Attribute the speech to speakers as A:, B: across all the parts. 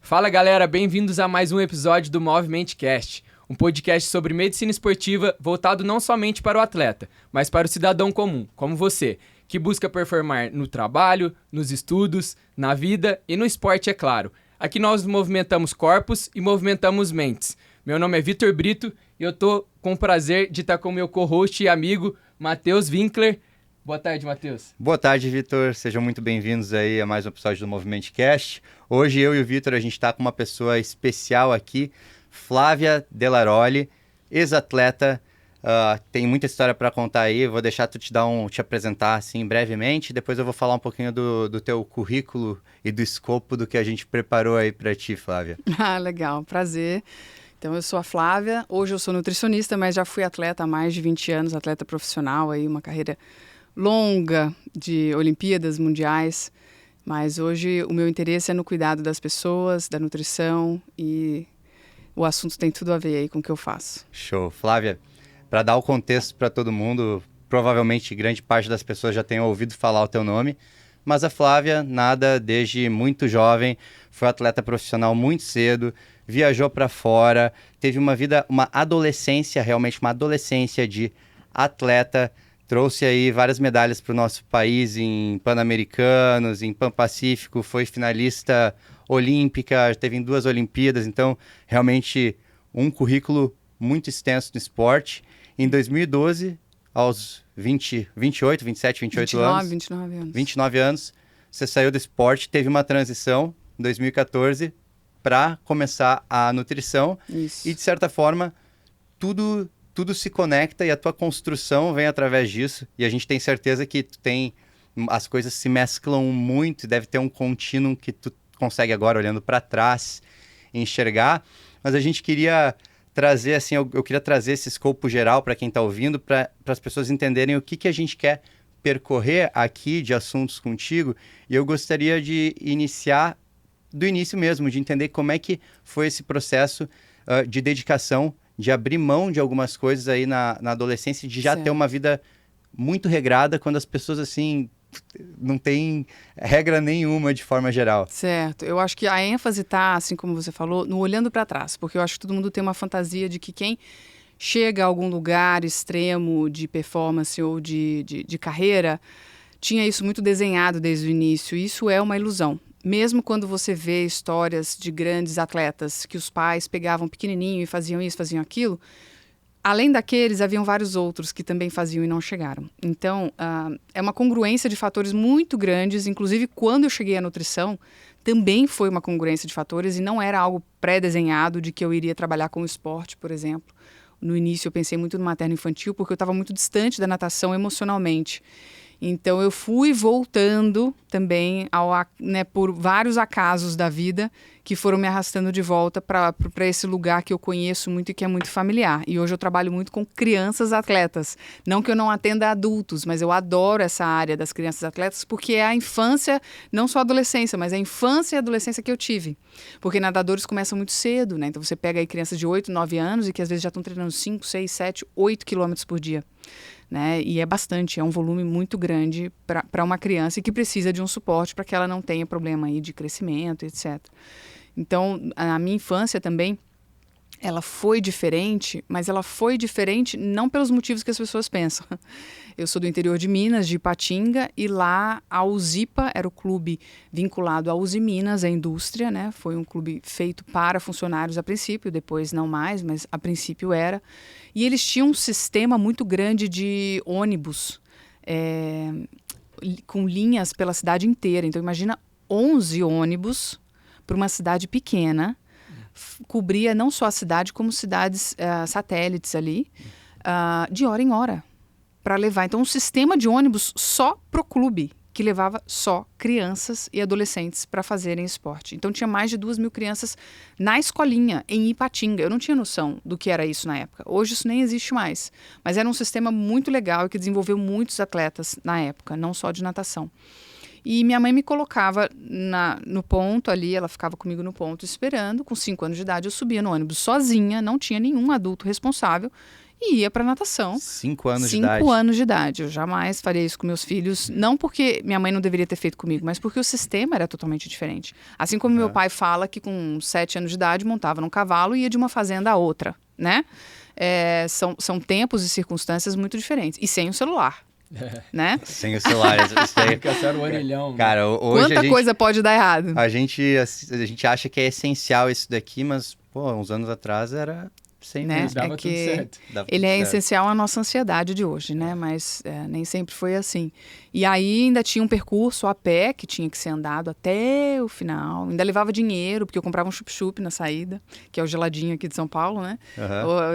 A: Fala galera, bem-vindos a mais um episódio do MovementCast, um podcast sobre medicina esportiva voltado não somente para o atleta, mas para o cidadão comum, como você, que busca performar no trabalho, nos estudos, na vida e no esporte, é claro. Aqui nós movimentamos corpos e movimentamos mentes. Meu nome é Vitor Brito e eu tô com o prazer de estar com o meu co-host e amigo Matheus Winkler. Boa tarde, Matheus.
B: Boa tarde, Vitor. Sejam muito bem-vindos aí a mais um episódio do MovementCast. Hoje eu e o Vitor, a gente está com uma pessoa especial aqui, Flávia Delaroli, ex-atleta. Tem muita história para contar aí, vou deixar tu te apresentar assim brevemente, depois eu vou falar um pouquinho do teu currículo e do escopo do que a gente preparou aí para ti, Flávia.
C: Legal, prazer. Então, eu sou a Flávia, hoje eu sou nutricionista, mas já fui atleta há mais de 20 anos, atleta profissional, aí uma carreira longa de Olimpíadas Mundiais, mas hoje o meu interesse é no cuidado das pessoas, da nutrição, e o assunto tem tudo a ver aí com o que eu faço.
B: Show. Flávia, para dar o contexto para todo mundo, provavelmente grande parte das pessoas já tenham ouvido falar o teu nome, mas a Flávia nada desde muito jovem, foi atleta profissional muito cedo, viajou para fora, teve uma adolescência de atleta, trouxe aí várias medalhas para o nosso país em Pan-Americanos, em Pan-Pacífico, foi finalista olímpica, teve em 2 Olimpíadas, então realmente um currículo muito extenso no esporte. Em 2012, aos 29 anos, você saiu do esporte, teve uma transição em 2014 para começar a nutrição.
C: Isso.
B: E de certa forma, tudo se conecta e a tua construção vem através disso. E a gente tem certeza que as coisas se mesclam muito e deve ter um contínuo que tu consegue agora, olhando para trás, enxergar. Mas a gente queria trazer, assim, eu queria trazer esse escopo geral para quem está ouvindo, para as pessoas entenderem o que a gente quer percorrer aqui de assuntos contigo. E eu gostaria de iniciar do início mesmo, de entender como é que foi esse processo de dedicação, de abrir mão de algumas coisas aí na adolescência, de já
C: Certo.
B: ter uma vida muito regrada, quando as pessoas, assim, não têm regra nenhuma de forma geral.
C: Certo. Eu acho que a ênfase está, assim como você falou, no olhando para trás, porque eu acho que todo mundo tem uma fantasia de que quem chega a algum lugar extremo de performance ou de carreira tinha isso muito desenhado desde o início. Isso é uma ilusão. Mesmo quando você vê histórias de grandes atletas que os pais pegavam pequenininho e faziam isso, faziam aquilo, além daqueles, haviam vários outros que também faziam e não chegaram. Então, é uma congruência de fatores muito grandes. Inclusive, quando eu cheguei à nutrição, também foi uma congruência de fatores e não era algo pré-desenhado de que eu iria trabalhar com o esporte, por exemplo. No início, eu pensei muito no materno-infantil porque eu estava muito distante da natação emocionalmente. Então, eu fui voltando também por vários acasos da vida que foram me arrastando de volta para esse lugar que eu conheço muito e que é muito familiar. E hoje eu trabalho muito com crianças atletas. Não que eu não atenda adultos, mas eu adoro essa área das crianças atletas porque é a infância, não só a adolescência, mas a infância e a adolescência que eu tive. Porque nadadores começam muito cedo, né? Então, você pega aí crianças de 8, 9 anos e que às vezes já estão treinando 5, 6, 7, 8 quilômetros por dia. Né? E é bastante, é um volume muito grande para uma criança e que precisa de um suporte para que ela não tenha problema aí de crescimento, etc. Então, a minha infância também, ela foi diferente, mas ela foi diferente não pelos motivos que as pessoas pensam. Eu sou do interior de Minas, de Ipatinga, e lá a Uzipa era o clube vinculado à Uzi Minas, a indústria, né? Foi um clube feito para funcionários a princípio, depois não mais, mas a princípio era. E eles tinham um sistema muito grande de ônibus, com linhas pela cidade inteira. Então, imagina 11 ônibus para uma cidade pequena, cobria não só a cidade, como cidades satélites ali, de hora em hora, para levar. Então, um sistema de ônibus só pro clube, que levava só crianças e adolescentes para fazerem esporte. Então, tinha mais de 2.000 crianças na escolinha, em Ipatinga. Eu não tinha noção do que era isso na época. Hoje, isso nem existe mais. Mas era um sistema muito legal e que desenvolveu muitos atletas na época, não só de natação. E minha mãe me colocava no ponto ali, ela ficava comigo no ponto esperando. Com 5 anos de idade eu subia no ônibus sozinha, não tinha nenhum adulto responsável e ia para natação.
B: 5 anos de idade?
C: 5 anos de idade. Eu jamais faria isso com meus filhos, não porque minha mãe não deveria ter feito comigo, mas porque o sistema era totalmente diferente. Assim como meu pai fala que com 7 anos de idade montava num cavalo e ia de uma fazenda a outra, né? São tempos e circunstâncias muito diferentes. E sem o celular. Né?
B: Sem o celular. Isso aí.
A: Caçaram o orelhão.
B: Cara, hoje
C: quanta coisa pode dar errado.
B: A gente acha que é essencial isso daqui, mas, pô, uns anos atrás era sem
C: né?
A: Dava tudo certo.
C: Ele é essencial à nossa ansiedade de hoje, né? Mas nem sempre foi assim. E aí ainda tinha um percurso a pé que tinha que ser andado até o final. Ainda levava dinheiro, porque eu comprava um chup-chup na saída, que é o geladinho aqui de São Paulo, né?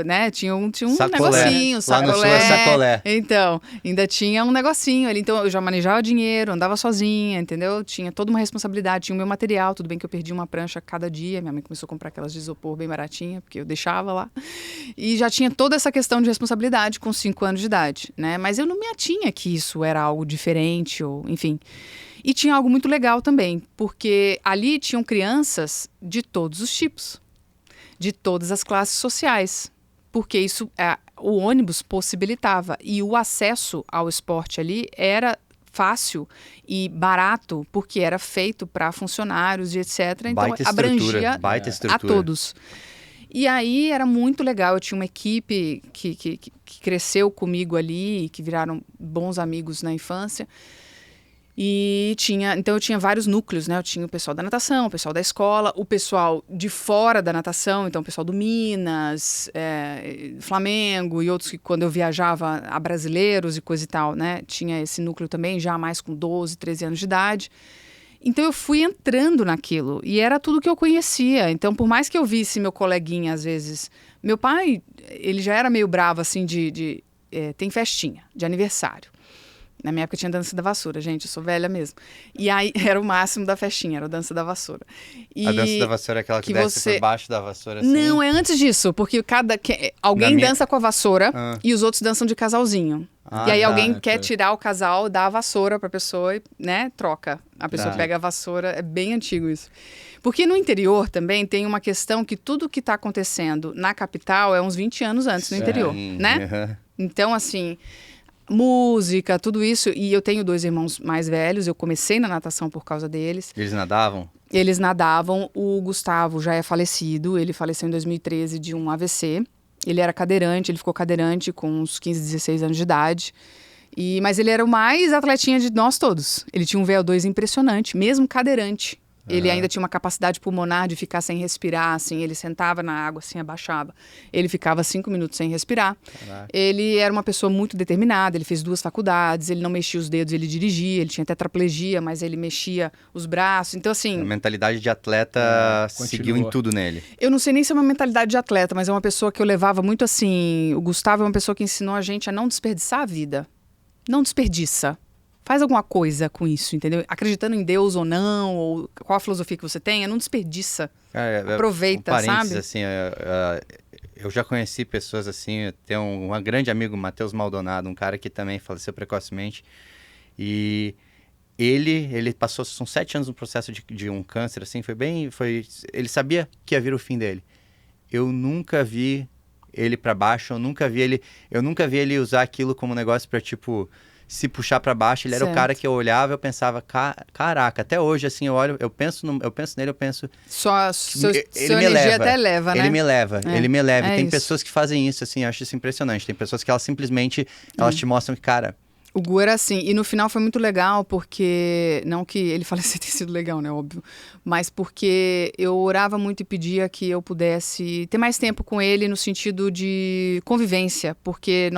C: Né? Tinha um
B: sacolé,
C: negocinho,
B: né? Lá no sul é sacolé.
C: Então, ainda tinha um negocinho ali. Então, eu já manejava dinheiro, andava sozinha, entendeu? Tinha toda uma responsabilidade, tinha o meu material. Tudo bem que eu perdi uma prancha a cada dia. Minha mãe começou a comprar aquelas de isopor bem baratinha, porque eu deixava lá. E já tinha toda essa questão de responsabilidade com 5 anos de idade, né? Mas eu não me atinha que isso era algo diferente, ou enfim. E tinha algo muito legal também, porque ali tinham crianças de todos os tipos, de todas as classes sociais, porque isso o ônibus possibilitava, e o acesso ao esporte ali era fácil e barato, porque era feito para funcionários e etc. Então abrangia a todos. E aí era muito legal, eu tinha uma equipe que cresceu comigo ali, que viraram bons amigos na infância. E então eu tinha vários núcleos, né? Eu tinha o pessoal da natação, o pessoal da escola, o pessoal de fora da natação, então o pessoal do Minas, Flamengo e outros que quando eu viajava a brasileiros e coisa e tal, né? Tinha esse núcleo também, já mais com 12, 13 anos de idade. Então eu fui entrando naquilo e era tudo que eu conhecia. Então por mais que eu visse meu coleguinha às vezes... Meu pai, ele já era meio bravo assim tem festinha de aniversário. Na minha época tinha dança da vassoura, gente, eu sou velha mesmo. E aí era o máximo da festinha, era a dança da vassoura.
B: A dança da vassoura é aquela que desce por baixo da vassoura assim?
C: Não, é antes disso, porque alguém dança com a vassoura e os outros dançam de casalzinho. E aí alguém quer tirar o casal, dá a vassoura pra pessoa e, né, troca. A pessoa pega a vassoura, é bem antigo isso. Porque no interior também tem uma questão que tudo que tá acontecendo na capital é uns 20 anos antes no interior, né? Então, assim... música, tudo isso. E eu tenho 2 irmãos mais velhos, eu comecei na natação por causa deles.
B: Eles nadavam?
C: Eles nadavam. O Gustavo já é falecido, ele faleceu em 2013 de um AVC. Ele era cadeirante, ele ficou cadeirante com uns 15, 16 anos de idade. Mas ele era o mais atletinha de nós todos. Ele tinha um VO2 impressionante, mesmo cadeirante. Ele ainda tinha uma capacidade pulmonar de ficar sem respirar, assim. Ele sentava na água, assim, abaixava. Ele ficava 5 minutos sem respirar. Caraca. Ele era uma pessoa muito determinada, ele fez 2 faculdades, ele não mexia os dedos, ele dirigia, ele tinha tetraplegia, mas ele mexia os braços. Então, assim...
B: A mentalidade de atleta seguiu em tudo nele.
C: Eu não sei nem se é uma mentalidade de atleta, mas é uma pessoa que eu levava muito assim... O Gustavo é uma pessoa que ensinou a gente a não desperdiçar a vida. Não desperdiça. Faz alguma coisa com isso, entendeu? Acreditando em Deus ou não, ou qual a filosofia que você tenha, não desperdiça. Aproveita, sabe?
B: Assim, eu já conheci pessoas assim, tem um grande amigo, Matheus Maldonado, um cara que também faleceu precocemente. E ele passou, são 7 anos no processo de um câncer, assim, ele sabia que ia vir o fim dele. Eu nunca vi ele pra baixo, eu nunca vi ele usar aquilo como negócio pra, tipo... se puxar pra baixo, ele era o cara que eu olhava, eu pensava, caraca, até hoje, assim, eu penso nele, eu penso...
C: Sua energia até leva, né?
B: Ele me leva. E tem pessoas que fazem isso, assim, eu acho isso impressionante. Tem pessoas que elas simplesmente, elas te mostram que, cara...
C: O Gu era assim, e no final foi muito legal, porque, não que ele falecer tenha sido legal, né, óbvio, mas porque eu orava muito e pedia que eu pudesse ter mais tempo com ele no sentido de convivência, porque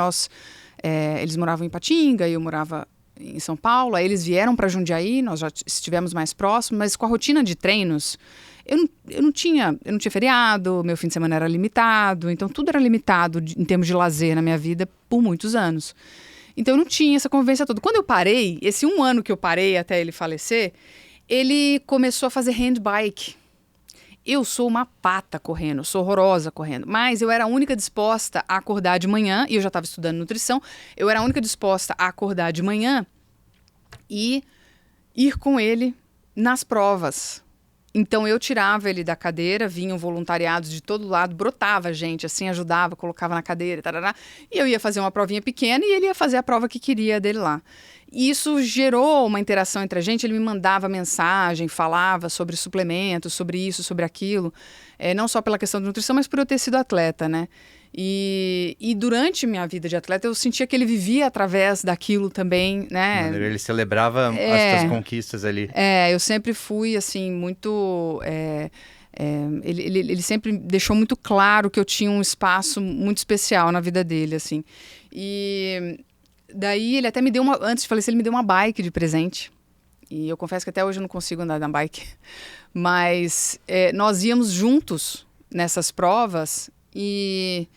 C: eles moravam em Ipatinga e eu morava em São Paulo, aí eles vieram para Jundiaí, nós já estivemos mais próximos, mas com a rotina de treinos, eu não tinha feriado, meu fim de semana era limitado, então tudo era limitado em termos de lazer na minha vida por muitos anos. Então eu não tinha essa convivência toda. Quando eu parei, esse 1 ano que eu parei até ele falecer, ele começou a fazer handbike. Eu sou uma pata correndo, sou horrorosa correndo, mas eu era a única disposta a acordar de manhã, e eu já estava estudando nutrição, eu era a única disposta a acordar de manhã e ir com ele nas provas. Então eu tirava ele da cadeira, vinham voluntariados de todo lado, brotava gente, assim, ajudava, colocava na cadeira, tarará, e eu ia fazer uma provinha pequena e ele ia fazer a prova que queria dele lá. E isso gerou uma interação entre a gente, ele me mandava mensagem, falava sobre suplementos, sobre isso, sobre aquilo, não só pela questão da nutrição, mas por eu ter sido atleta, né? E durante minha vida de atleta, eu sentia que ele vivia através daquilo também, né?
B: Ele celebrava as suas conquistas ali.
C: Eu sempre fui, assim, muito... Ele sempre deixou muito claro que eu tinha um espaço muito especial na vida dele, assim. E daí ele até me deu antes de falecer, ele me deu uma bike de presente. E eu confesso que até hoje eu não consigo andar na bike. Mas nós íamos juntos nessas provas e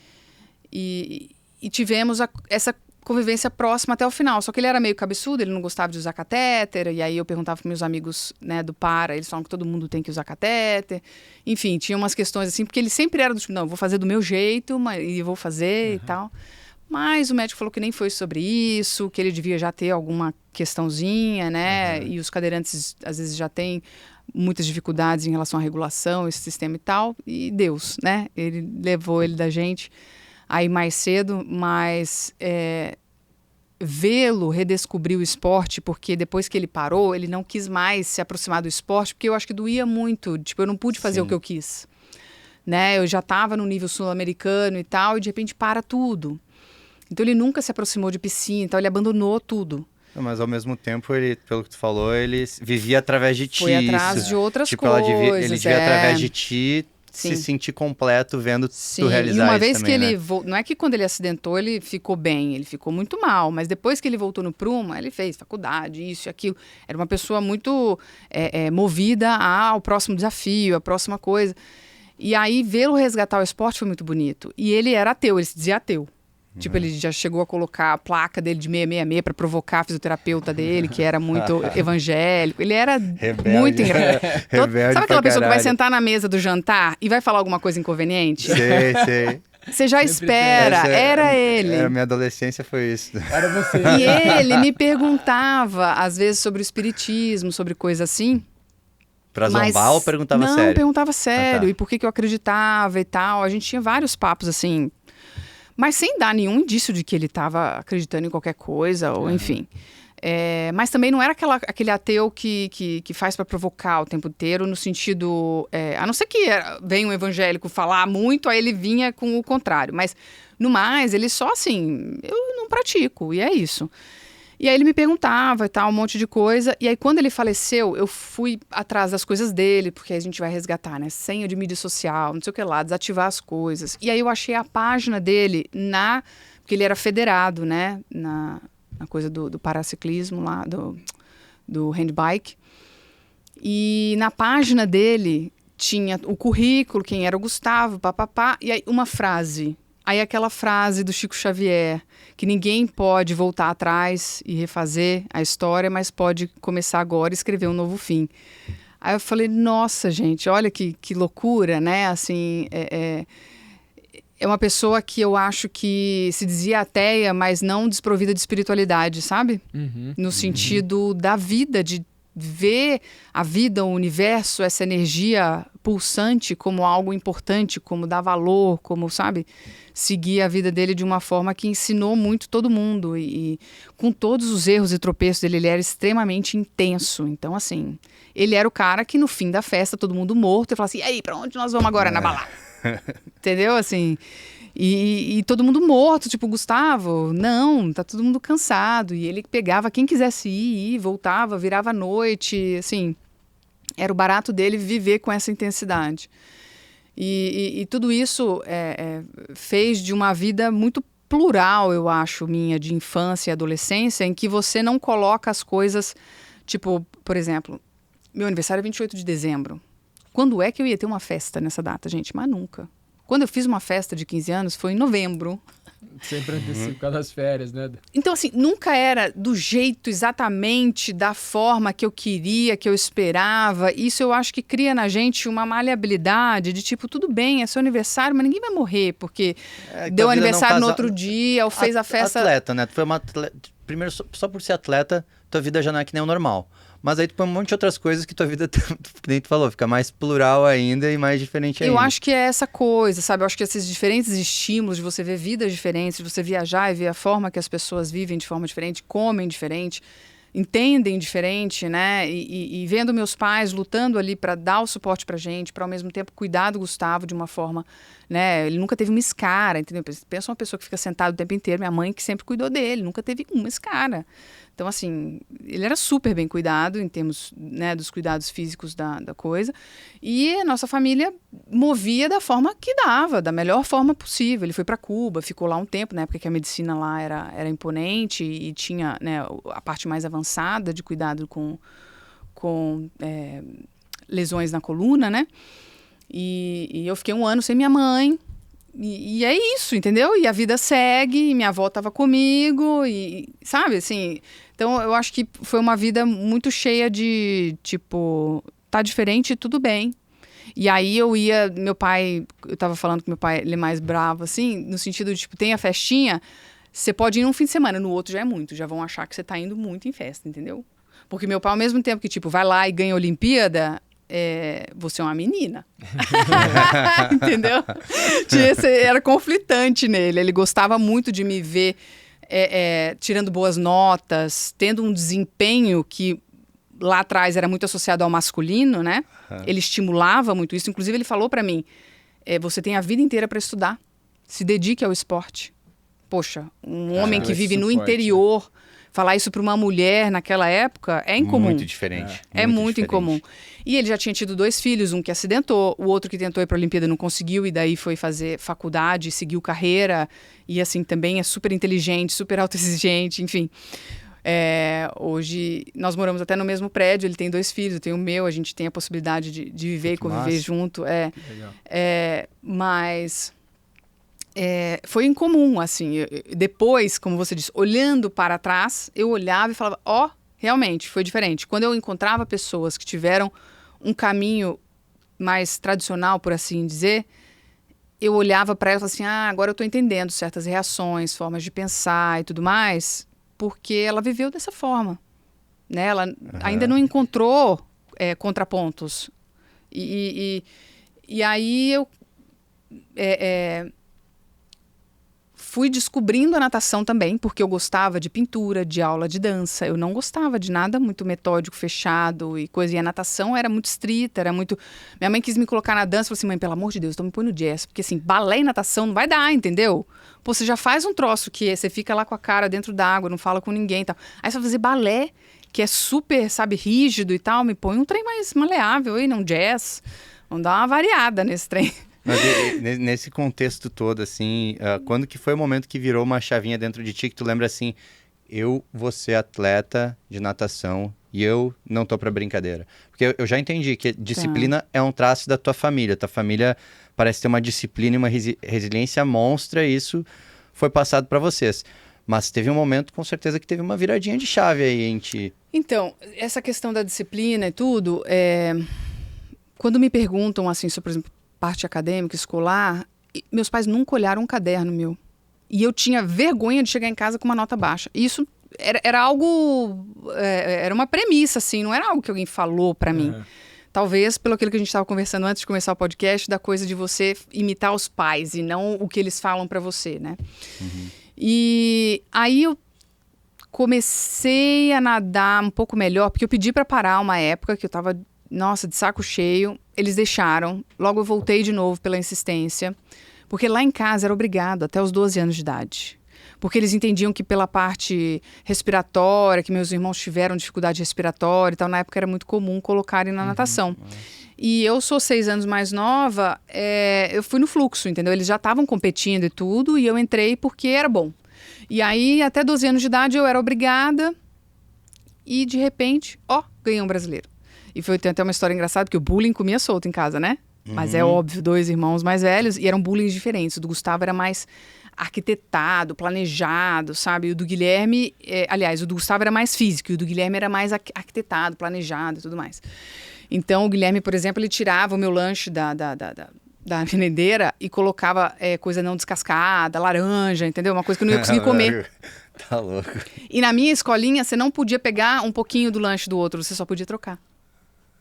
C: tivemos essa convivência próxima até o final. Só que ele era meio cabeçudo, ele não gostava de usar catéter, e aí eu perguntava para meus amigos, né, do para, eles falam que todo mundo tem que usar catéter. Enfim, tinha umas questões assim, porque ele sempre era do tipo, não, eu vou fazer do meu jeito, e vou fazer e tal. Mas o médico falou que nem foi sobre isso, que ele devia já ter alguma questãozinha, né? E os cadeirantes, às vezes, já têm muitas dificuldades em relação à regulação, esse sistema e tal. E Deus, né? Ele levou ele da gente aí mais cedo, mas vê-lo redescobrir o esporte, porque depois que ele parou, ele não quis mais se aproximar do esporte, porque eu acho que doía muito. Tipo, eu não pude fazer o que eu quis, né? Eu já estava no nível sul-americano e tal, e de repente para tudo. Então ele nunca se aproximou de piscina, então ele abandonou tudo.
B: Mas ao mesmo tempo, ele, pelo que tu falou, ele vivia através de ti.
C: Foi atrás de outras coisas.
B: Ele devia através de ti se sentir completo vendo tu realizar isso.
C: E uma vez
B: também,
C: que ele não é que quando ele acidentou ele ficou bem, ele ficou muito mal, mas depois que ele voltou no Pruma, ele fez faculdade, isso e aquilo. Era uma pessoa muito movida ao próximo desafio, à próxima coisa. E aí vê-lo resgatar o esporte foi muito bonito. E ele era ateu, ele se dizia ateu. Tipo, ele já chegou a colocar a placa dele de 666 para provocar a fisioterapeuta dele, que era muito evangélico. Ele era muito engraçado. Sabe aquela pessoa que vai sentar na mesa do jantar e vai falar alguma coisa inconveniente?
B: Sei.
C: Você já espera. Era ele.
B: Minha adolescência foi isso.
A: Era você.
C: E ele me perguntava, às vezes, sobre o espiritismo, sobre coisa assim.
B: Pra zombar ou perguntava sério?
C: Não, perguntava sério.
B: Ah, tá.
C: E por que eu acreditava e tal. A gente tinha vários papos assim... Mas sem dar nenhum indício de que ele estava acreditando em qualquer coisa, ou enfim. Mas também não era aquele ateu que faz para provocar o tempo inteiro, no sentido... a não ser que venha um evangélico falar muito, aí ele vinha com o contrário. Mas, no mais, ele só assim, eu não pratico, e é isso. E aí ele me perguntava e tal, um monte de coisa. E aí quando ele faleceu, eu fui atrás das coisas dele, porque aí a gente vai resgatar, né? Senha de mídia social, não sei o que lá, desativar as coisas. E aí eu achei a página dele porque ele era federado, né? Na coisa do paraciclismo lá, do handbike. E na página dele tinha o currículo, quem era o Gustavo, papapá. E aí uma frase. Aí aquela frase do Chico Xavier, que ninguém pode voltar atrás e refazer a história, mas pode começar agora e escrever um novo fim. Aí eu falei, nossa, gente, olha que loucura, né? Assim, é uma pessoa que eu acho que se dizia ateia, mas não desprovida de espiritualidade, sabe? No sentido da vida, de ver a vida, o universo, essa energia pulsante como algo importante, como dar valor, como, sabe, seguir a vida dele de uma forma que ensinou muito todo mundo. E com todos os erros e tropeços dele, ele era extremamente intenso. Então, assim, ele era o cara que no fim da festa, todo mundo morto, e falava assim, e aí, pra onde nós vamos agora na balada? Entendeu? Assim... E todo mundo morto, tipo, Gustavo, não, tá todo mundo cansado. E ele pegava quem quisesse ir, voltava, virava à noite, assim, era o barato dele viver com essa intensidade. E tudo isso fez de uma vida muito plural, eu acho, minha, de infância e adolescência, em que você não coloca as coisas, tipo, por exemplo, meu aniversário é 28 de dezembro. Quando é que eu ia ter uma festa nessa data, gente? Mas nunca. Quando eu fiz uma festa de 15 anos, foi em novembro.
A: Sempre antecipa por causa das férias, né?
C: Então, assim, nunca era do jeito exatamente, da forma que eu queria, que eu esperava. Isso eu acho que cria na gente uma maleabilidade de tipo, tudo bem, é seu aniversário, mas ninguém vai morrer, porque deu aniversário no outro dia, ou fez a festa...
B: Atleta, né? Tu foi uma atleta... Primeiro, só por ser atleta, tua vida já não é que nem o normal. Mas aí tu põe um monte de outras coisas que tua vida, que nem tu falou, fica mais plural ainda e mais diferente ainda.
C: Eu acho que é essa coisa, sabe? Eu acho que esses diferentes estímulos de você ver vidas diferentes, de você viajar e ver a forma que as pessoas vivem de forma diferente, comem diferente, entendem diferente, né? E vendo meus pais lutando ali para dar o suporte pra gente, para ao mesmo tempo cuidar do Gustavo de uma forma, né? Ele nunca teve uma escara, entendeu? Pensa uma pessoa que fica sentada o tempo inteiro, minha mãe que sempre cuidou dele, nunca teve uma escara. Então, assim, ele era super bem cuidado em termos, né, dos cuidados físicos da coisa. E a nossa família movia da forma que dava, da melhor forma possível. Ele foi para Cuba, ficou lá um tempo, na época que a medicina lá era imponente e tinha, né, a parte mais avançada de cuidado com lesões na coluna, né? E eu fiquei 1 ano sem minha mãe. E é isso, entendeu? E a vida segue, e minha avó estava comigo, e sabe, assim... Então, eu acho que foi uma vida muito cheia de, tipo, tá diferente, tudo bem. E aí meu pai, eu tava falando que meu pai, ele é mais bravo, assim, no sentido de, tipo, tem a festinha, você pode ir num fim de semana, no outro já é muito, já vão achar que você tá indo muito em festa, entendeu? Porque meu pai, ao mesmo tempo que, tipo, vai lá e ganha a Olimpíada... você é uma menina. Entendeu? Era conflitante nele. Ele gostava muito de me ver tirando boas notas, tendo um desempenho que lá atrás era muito associado ao masculino, né? Ele estimulava muito isso. Inclusive, ele falou pra mim, você tem a vida inteira pra estudar. Se dedique ao esporte. Poxa, um homem que vive no interior... Falar isso para uma mulher naquela época é incomum.
B: Muito diferente.
C: É muito incomum. E ele já tinha tido 2 filhos, um que acidentou, o outro que tentou ir para a Olimpíada não conseguiu, e daí foi fazer faculdade, seguiu carreira, e assim, também é super inteligente, super autoexigente, enfim. Hoje, nós moramos até no mesmo prédio, ele tem 2 filhos, eu tenho o meu, a gente tem a possibilidade de viver e conviver junto.
A: Legal.
C: Mas... foi incomum, assim, depois, como você disse, olhando para trás, eu olhava e falava, realmente, foi diferente. Quando eu encontrava pessoas que tiveram um caminho mais tradicional, por assim dizer, eu olhava para ela e falava assim, agora eu estou entendendo certas reações, formas de pensar e tudo mais, porque ela viveu dessa forma, né? Ela ainda não encontrou contrapontos. E aí eu... fui descobrindo a natação também, porque eu gostava de pintura, de aula de dança. Eu não gostava de nada muito metódico, fechado e coisa. E a natação era muito estrita, era muito... Minha mãe quis me colocar na dança, falou assim, mãe, pelo amor de Deus, então me põe no jazz. Porque assim, balé e natação não vai dar, entendeu? Pô, você já faz um troço que você fica lá com a cara dentro d'água, não fala com ninguém e tal. Aí você vai fazer balé, que é super, sabe, rígido e tal, me põe um trem mais maleável aí, não jazz. Vamos dar uma variada nesse trem.
B: Mas nesse contexto todo, assim, quando que foi o momento que virou uma chavinha dentro de ti, que tu lembra assim, eu vou ser atleta de natação e eu não tô pra brincadeira? Porque eu já entendi que disciplina é um traço da tua família parece ter uma disciplina e uma resiliência monstra, e isso foi passado pra vocês. Mas teve um momento, com certeza, que teve uma viradinha de chave aí em ti.
C: Então, essa questão da disciplina e tudo, quando me perguntam, assim, sobre, por exemplo, parte acadêmica, escolar, meus pais nunca olharam um caderno meu. E eu tinha vergonha de chegar em casa com uma nota baixa. E isso era algo... era uma premissa, assim, não era algo que alguém falou pra mim. Talvez pelo aquilo que a gente estava conversando antes de começar o podcast, da coisa de você imitar os pais e não o que eles falam pra você, né? E aí eu comecei a nadar um pouco melhor, porque eu pedi pra parar uma época que eu tava... Nossa, de saco cheio, eles deixaram. Logo eu voltei de novo pela insistência. Porque lá em casa era obrigado até os 12 anos de idade. Porque eles entendiam que pela parte respiratória, que meus irmãos tiveram dificuldade respiratória e tal, na época era muito comum colocarem na natação. E eu sou 6 anos mais nova, eu fui no fluxo, entendeu? Eles já estavam competindo e tudo, e eu entrei porque era bom. E aí, até 12 anos de idade, eu era obrigada. E, de repente, ganhei um brasileiro. E tem até uma história engraçada, porque o bullying comia solto em casa, né? Mas é óbvio, 2 irmãos mais velhos, e eram bullying diferentes. O do Gustavo era mais arquitetado, planejado, sabe? E o do Guilherme, aliás, o do Gustavo era mais físico, e o do Guilherme era mais arquitetado, planejado e tudo mais. Então, o Guilherme, por exemplo, ele tirava o meu lanche da merendeira e colocava coisa não descascada, laranja, entendeu? Uma coisa que eu não ia conseguir comer.
B: Tá louco.
C: E na minha escolinha, você não podia pegar um pouquinho do lanche do outro, você só podia trocar.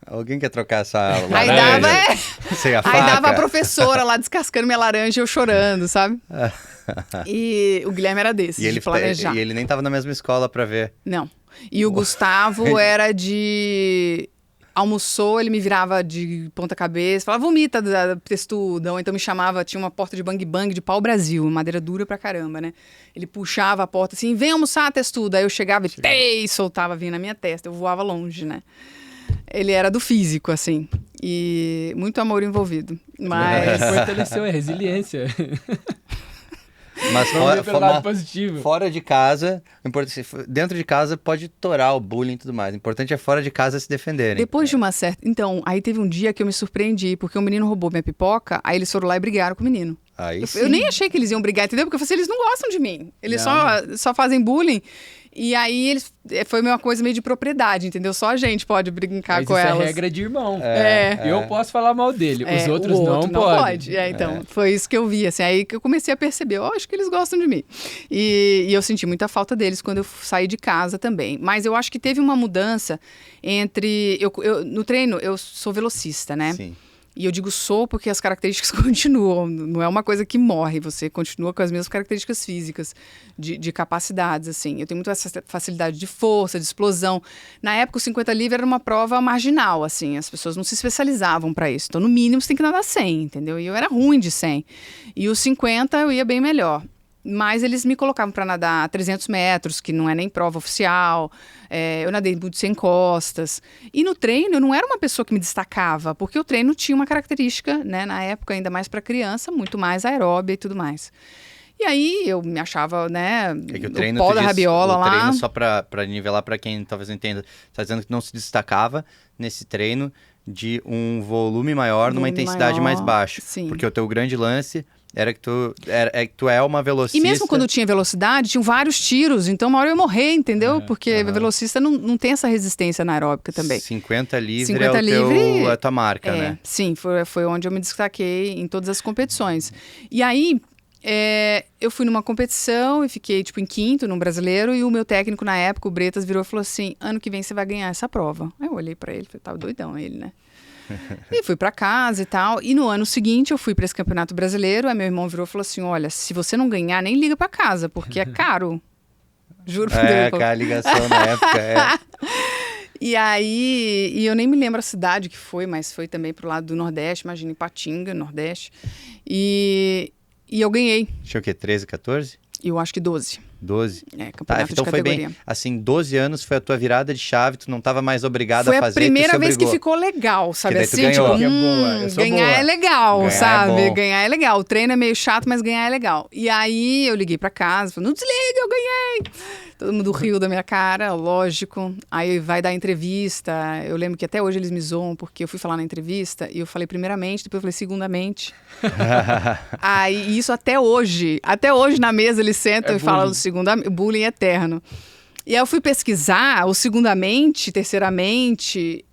B: Alguém quer trocar essa
C: Aí
B: laranja?
C: dava,
B: Sem a
C: aí
B: faca?
C: dava a professora lá descascando minha laranja e eu chorando, sabe? E o Guilherme era desse,
B: E ele,
C: de planejar.
B: e ele nem tava na mesma escola pra ver.
C: Não. E o Gustavo era de... Almoçou, ele me virava de ponta cabeça, falava, vomita, textudão. Então me chamava, tinha uma porta de bang-bang de pau-brasil, madeira dura pra caramba, né? Ele puxava a porta assim, vem almoçar, testudo. Aí eu chegava e soltava, vinha na minha testa. Eu voava longe, né? Ele era do físico, assim. E muito amor envolvido. Mas...
A: Fortaleceu a resiliência.
B: Mas
A: Vamos ver pelo lado positivo.
B: fora de casa, dentro de casa pode torar o bullying e tudo mais. O importante é fora de casa se defenderem.
C: Depois de uma certa... Então, aí teve um dia que eu me surpreendi, porque o menino roubou minha pipoca, aí eles foram lá e brigaram com o menino.
B: Aí
C: Eu nem achei que eles iam brigar, entendeu? Porque eu falei assim, eles não gostam de mim. Eles só fazem bullying. E aí eles foi uma coisa meio de propriedade, entendeu? Só a gente pode brincar
A: Mas
C: com
A: isso
C: elas.
A: é regra de irmão.
C: É.
A: Eu posso falar mal dele, os outros
C: o outro
A: não podem.
C: Então, foi isso que eu vi, assim, aí que eu comecei a perceber, eu acho que eles gostam de mim. E eu senti muita falta deles quando eu saí de casa também. Mas eu acho que teve uma mudança entre... no treino, eu sou velocista, né?
B: Sim.
C: E eu digo sou porque as características continuam, não é uma coisa que morre, você continua com as mesmas características físicas, de capacidades, assim. Eu tenho muita facilidade de força, de explosão. Na época, o 50 livre era uma prova marginal, assim, as pessoas não se especializavam para isso. Então, no mínimo, você tem que nadar 100, entendeu? E eu era ruim de 100. E os 50 eu ia bem melhor. Mas eles me colocavam para nadar 300 metros, que não é nem prova oficial. Eu nadei muito sem costas. E no treino, eu não era uma pessoa que me destacava, porque o treino tinha uma característica, né, na época, ainda mais para criança, muito mais aeróbia e tudo mais. E aí eu me achava, né,
B: É que o treino,
C: o pó da rabiola lá.
B: O treino, só para nivelar para quem talvez não entenda, tá dizendo que não se destacava nesse treino de um volume maior numa intensidade mais baixa.
C: Sim.
B: Porque o teu grande lance era que tu é uma velocista.
C: E mesmo quando tinha velocidade, tinham vários tiros, então uma hora eu ia morrer, entendeu? Porque velocista não tem essa resistência anaeróbica também.
B: 50 livre
C: 50
B: é a tua marca,
C: é,
B: né?
C: Sim, foi onde eu me destaquei em todas as competições. E aí, eu fui numa competição e fiquei, tipo, em quinto, num brasileiro, e o meu técnico na época, o Bretas, virou e falou assim, ano que vem você vai ganhar essa prova. Aí eu olhei pra ele, falei, tava doidão ele, né? E fui pra casa e tal. E no ano seguinte eu fui pra esse campeonato brasileiro. Aí meu irmão virou e falou assim: olha, se você não ganhar, nem liga pra casa, porque é caro. Juro por Deus.
B: A ligação na época.
C: E aí, eu nem me lembro a cidade que foi, mas foi também pro lado do Nordeste, imagina, Ipatinga, Nordeste. E eu ganhei.
B: Tinha o quê? 13, 14?
C: Eu acho que 12.
B: 12.
C: Campeonato
B: então
C: de
B: foi
C: categoria.
B: bem, assim, 12 anos foi a tua virada de chave, tu não estava mais obrigada a fazer.
C: Foi a primeira vez que
B: obrigou.
C: ficou legal, sabe?
B: daí tu
C: Assim,
B: ganhou.
C: tipo, ganhar é legal,
B: Ganhar
C: sabe?
B: é bom.
C: Ganhar é legal. O treino é meio chato, mas ganhar é legal. E aí eu liguei pra casa, falei, não desliga, eu ganhei. Todo mundo riu da minha cara, lógico. Aí vai dar entrevista. Eu lembro que até hoje eles me zoam, porque eu fui falar na entrevista e eu falei primeiramente, depois eu falei segundamente. Aí isso até hoje na mesa eles sentam e falam do segundamente, bullying eterno. E aí eu fui pesquisar, o segundamente, terceiramente,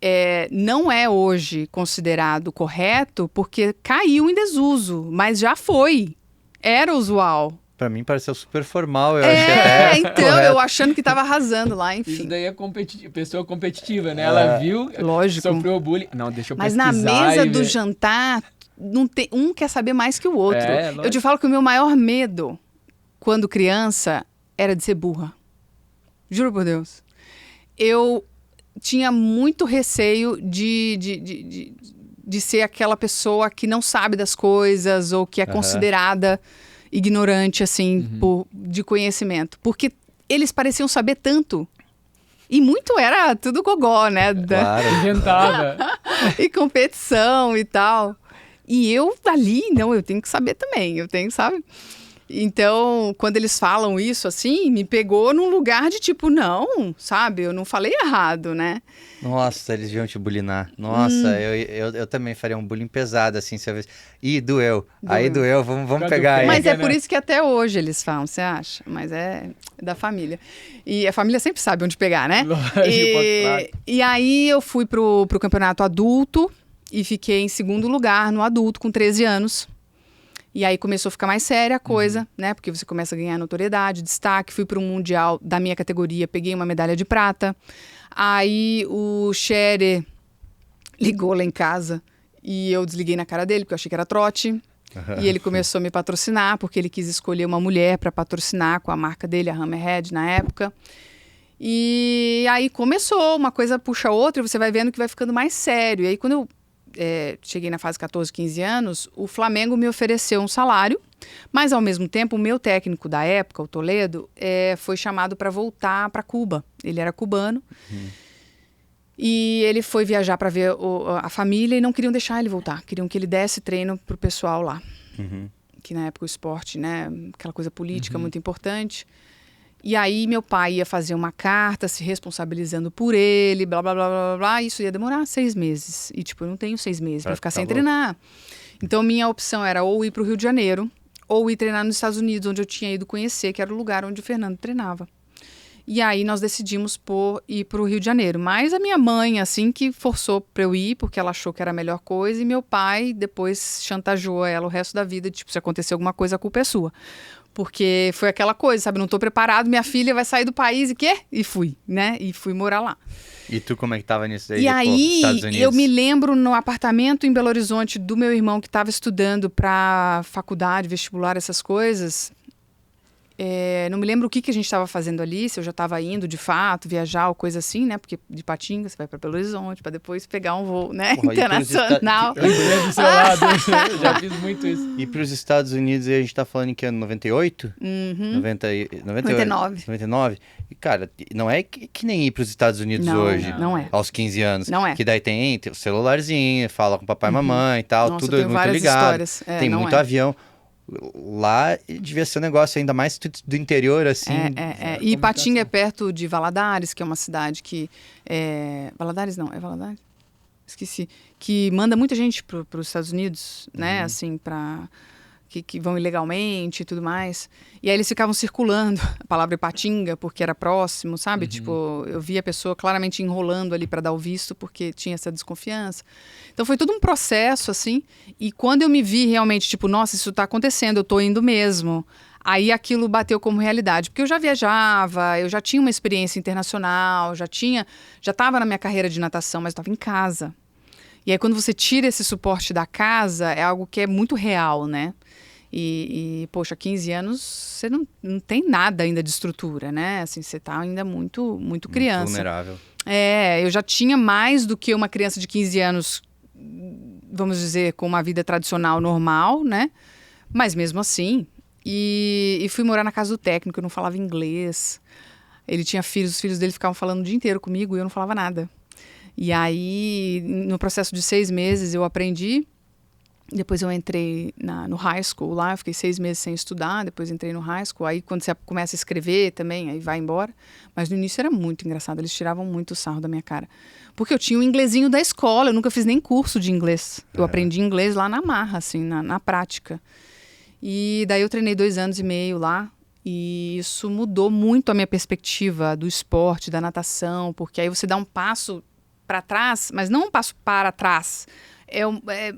C: não é hoje considerado correto, porque caiu em desuso, mas já foi. Era usual.
B: Pra mim pareceu super formal, eu achei até
C: então,
B: correto.
C: eu achando que tava arrasando lá, enfim.
A: Isso daí é pessoa competitiva, né? Ela viu,
C: lógico.
A: sofreu bullying. Não, deixa eu
C: Mas
A: pesquisar.
C: na mesa
A: e
C: do
A: ver.
C: jantar, não tem, um quer saber mais que o outro.
A: Lógico.
C: Eu te falo que o meu maior medo, quando criança, era de ser burra. Juro por Deus. Eu tinha muito receio de ser aquela pessoa que não sabe das coisas ou que é considerada ignorante, assim, de conhecimento. Porque eles pareciam saber tanto. E muito era tudo gogó, né?
B: Claro.
A: Inventava.
C: E competição e tal. E eu ali, não, eu tenho que saber também, sabe? Então, quando eles falam isso, assim, me pegou num lugar de tipo, não, sabe? Eu não falei errado, né?
B: Nossa, eles iam te bulinar. Nossa, eu também faria um bullying pesado, assim, se eu visse. Ih, doeu. Aí doeu, vamos pegar aí.
C: Mas é
A: né?
C: por isso que até hoje eles falam, você acha? Mas é da família. E a família sempre sabe onde pegar, né?
A: Lógico,
C: E aí eu fui pro campeonato adulto e fiquei em segundo lugar no adulto com 13 anos. E aí começou a ficar mais séria a coisa, né? Porque você começa a ganhar notoriedade, destaque. Fui para um mundial da minha categoria, peguei uma medalha de prata. Aí o Scherer ligou lá em casa e eu desliguei na cara dele, porque eu achei que era trote. E ele começou a me patrocinar, porque ele quis escolher uma mulher para patrocinar com a marca dele, a Hammerhead, na época. E aí começou, uma coisa puxa a outra, e você vai vendo que vai ficando mais sério. E aí quando eu cheguei na fase 14, 15 anos, o Flamengo me ofereceu um salário, mas ao mesmo tempo o meu técnico da época, o Toledo, foi chamado para voltar para Cuba. Ele era cubano. E ele foi viajar para ver a família e não queriam deixar ele voltar. Queriam que ele desse treino pro pessoal lá. Que na época o esporte, né, aquela coisa política muito importante. E aí meu pai ia fazer uma carta se responsabilizando por ele, blá, blá, blá, blá, blá. Isso ia demorar 6 meses. E tipo, eu não tenho 6 meses para ficar sem treinar. Então minha opção era ou ir pro Rio de Janeiro, ou ir treinar nos Estados Unidos, onde eu tinha ido conhecer, que era o lugar onde o Fernando treinava. E aí nós decidimos ir para o Rio de Janeiro. Mas a minha mãe, assim, que forçou para eu ir, porque ela achou que era a melhor coisa. E meu pai depois chantageou ela o resto da vida. Tipo, se acontecer alguma coisa, a culpa é sua. Porque foi aquela coisa, sabe? Não estou preparado, minha filha vai sair do país e quê? E fui, né? E fui morar lá.
B: E tu como é que tava nisso aí?
C: E aí,
B: Estados Unidos?
C: eu me lembro no apartamento em Belo Horizonte do meu irmão que estava estudando para faculdade, vestibular, essas coisas. Não me lembro o que a gente estava fazendo ali, se eu já estava indo de fato, viajar ou coisa assim, né? Porque de Patinga você vai para Belo Horizonte para depois pegar um voo, né?
B: Porra,
C: internacional.
A: Eu lembro do seu lado, eu já fiz muito isso.
B: E para os Estados Unidos, a gente tá falando em que ano? 98?
C: 99.
B: 99? E, cara, não é que nem ir para os Estados Unidos
C: Não,
B: hoje,
C: não é.
B: aos 15 anos.
C: Não é.
B: Que daí tem o celularzinho, fala com papai e mamãe e tal,
C: Nossa,
B: tudo
C: eu tenho
B: muito
C: várias
B: ligado.
C: histórias.
B: Tem
C: não
B: muito
C: é.
B: avião. Lá devia ser um negócio ainda mais do interior, assim.
C: E Ipatinga é perto de Valadares, que é uma cidade que... Valadares não, é Valadares? Esqueci. Que manda muita gente para os Estados Unidos, né? Assim, que vão ilegalmente e tudo mais. E aí eles ficavam circulando a palavra Ipatinga, porque era próximo, sabe? Tipo, eu via a pessoa claramente enrolando ali para dar o visto, porque tinha essa desconfiança. Então foi todo um processo, assim. E quando eu me vi realmente, tipo, nossa, isso está acontecendo, eu estou indo mesmo. Aí aquilo bateu como realidade, porque eu já viajava, eu já tinha uma experiência internacional, já estava na minha carreira de natação, mas estava em casa. E aí quando você tira esse suporte da casa, é algo que é muito real, né? Poxa, 15 anos, você não tem nada ainda de estrutura, né? Assim, você está ainda muito criança.
B: Muito vulnerável.
C: Eu já tinha mais do que uma criança de 15 anos, vamos dizer, com uma vida tradicional normal, né? Mas mesmo assim... E fui morar na casa do técnico, eu não falava inglês. Ele tinha filhos, os filhos dele ficavam falando o dia inteiro comigo e eu não falava nada. E aí, no processo de 6 meses, eu aprendi. Depois eu entrei no high school lá, eu fiquei 6 meses sem estudar, depois entrei no high school. Aí quando você começa a escrever também, aí vai embora. Mas no início era muito engraçado, eles tiravam muito o sarro da minha cara. Porque eu tinha o inglesinho da escola, eu nunca fiz nem curso de inglês. Eu aprendi inglês lá na marra, assim, na prática. E daí eu treinei 2 anos e meio lá. E isso mudou muito a minha perspectiva do esporte, da natação. Porque aí você dá um passo para trás, mas não um passo para trás.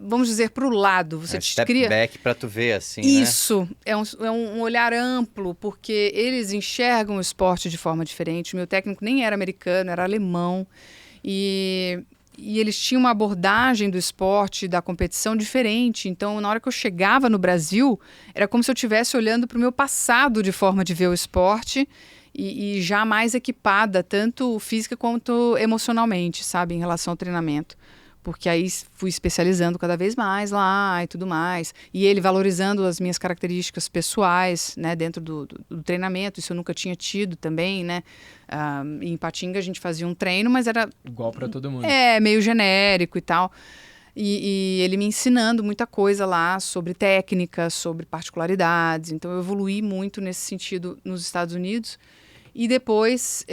C: Vamos dizer, para o lado. Você
B: step
C: cria...
B: back para tu ver, assim,
C: Isso, né? É um olhar amplo, porque eles enxergam o esporte de forma diferente. O meu técnico nem era americano, era alemão. E eles tinham uma abordagem do esporte, da competição diferente. Então, na hora que eu chegava no Brasil, era como se eu estivesse olhando para o meu passado de forma de ver o esporte e já mais equipada, tanto física quanto emocionalmente, sabe, em relação ao treinamento. Porque aí fui especializando cada vez mais lá e tudo mais. E ele valorizando as minhas características pessoais, né, dentro do treinamento. Isso eu nunca tinha tido também, né? Em Ipatinga a gente fazia um treino, mas era...
A: igual para todo mundo.
C: Meio genérico e tal. E ele me ensinando muita coisa lá sobre técnica, sobre particularidades. Então eu evoluí muito nesse sentido nos Estados Unidos. E depois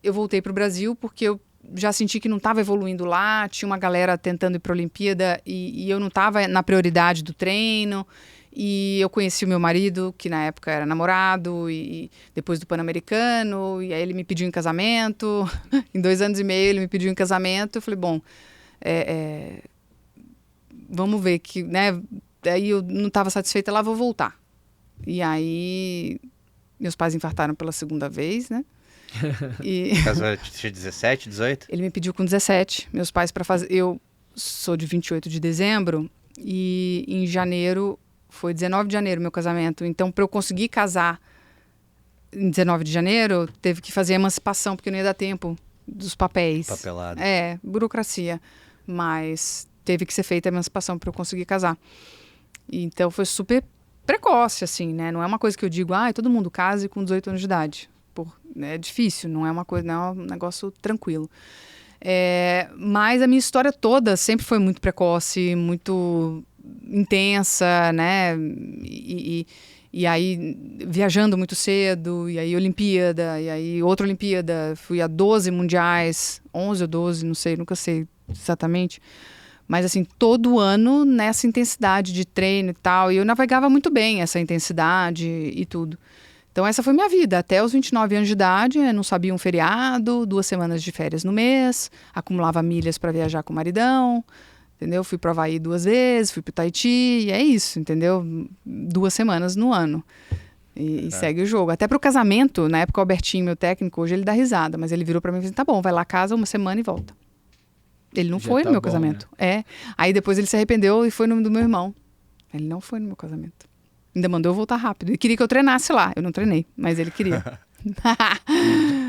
C: eu voltei para o Brasil porque eu já senti que não estava evoluindo lá, tinha uma galera tentando ir para a Olimpíada e eu não estava na prioridade do treino. E eu conheci o meu marido, que na época era namorado, e depois do Pan-Americano, e aí ele me pediu em casamento. Em 2 anos e meio ele me pediu em casamento. Eu falei, bom, vamos ver que, né, Daí eu não estava satisfeita, lá vou voltar. E aí, meus pais infartaram pela segunda vez, né?
B: Casou de 17, 18?
C: Ele me pediu com 17, meus pais para fazer... Eu sou de 28 de dezembro e em janeiro, foi 19 de janeiro meu casamento. Então, para eu conseguir casar em 19 de janeiro, teve que fazer a emancipação, porque não ia dar tempo dos papéis.
B: Papelada.
C: Burocracia. Mas teve que ser feita a emancipação para eu conseguir casar. Então, foi super precoce, assim, né? Não é uma coisa que eu digo, todo mundo case com 18 anos de idade. É difícil, não é uma coisa, não é um negócio tranquilo. Mas a minha história toda sempre foi muito precoce, muito intensa, né? E aí viajando muito cedo, e aí Olimpíada, e aí outra Olimpíada. Fui a 12 mundiais, 11 ou 12, não sei, nunca sei exatamente. Mas assim, todo ano nessa intensidade de treino e tal. E eu navegava muito bem essa intensidade e tudo. Então essa foi minha vida, até os 29 anos de idade, eu não sabia um feriado, 2 semanas de férias no mês, acumulava milhas para viajar com o maridão, entendeu? Fui para o Havaí 2 vezes, fui para o Tahiti, e é isso, entendeu? 2 semanas no ano. E segue o jogo. Até para o casamento, na época o Albertinho, meu técnico, hoje ele dá risada, mas ele virou para mim e disse, tá bom, vai lá, casa 1 semana e volta. Ele não foi no meu casamento. Né? Aí depois ele se arrependeu e foi no do meu irmão. Ele não foi no meu casamento. Ainda mandou eu voltar rápido. E queria que eu treinasse lá. Eu não treinei, mas ele queria.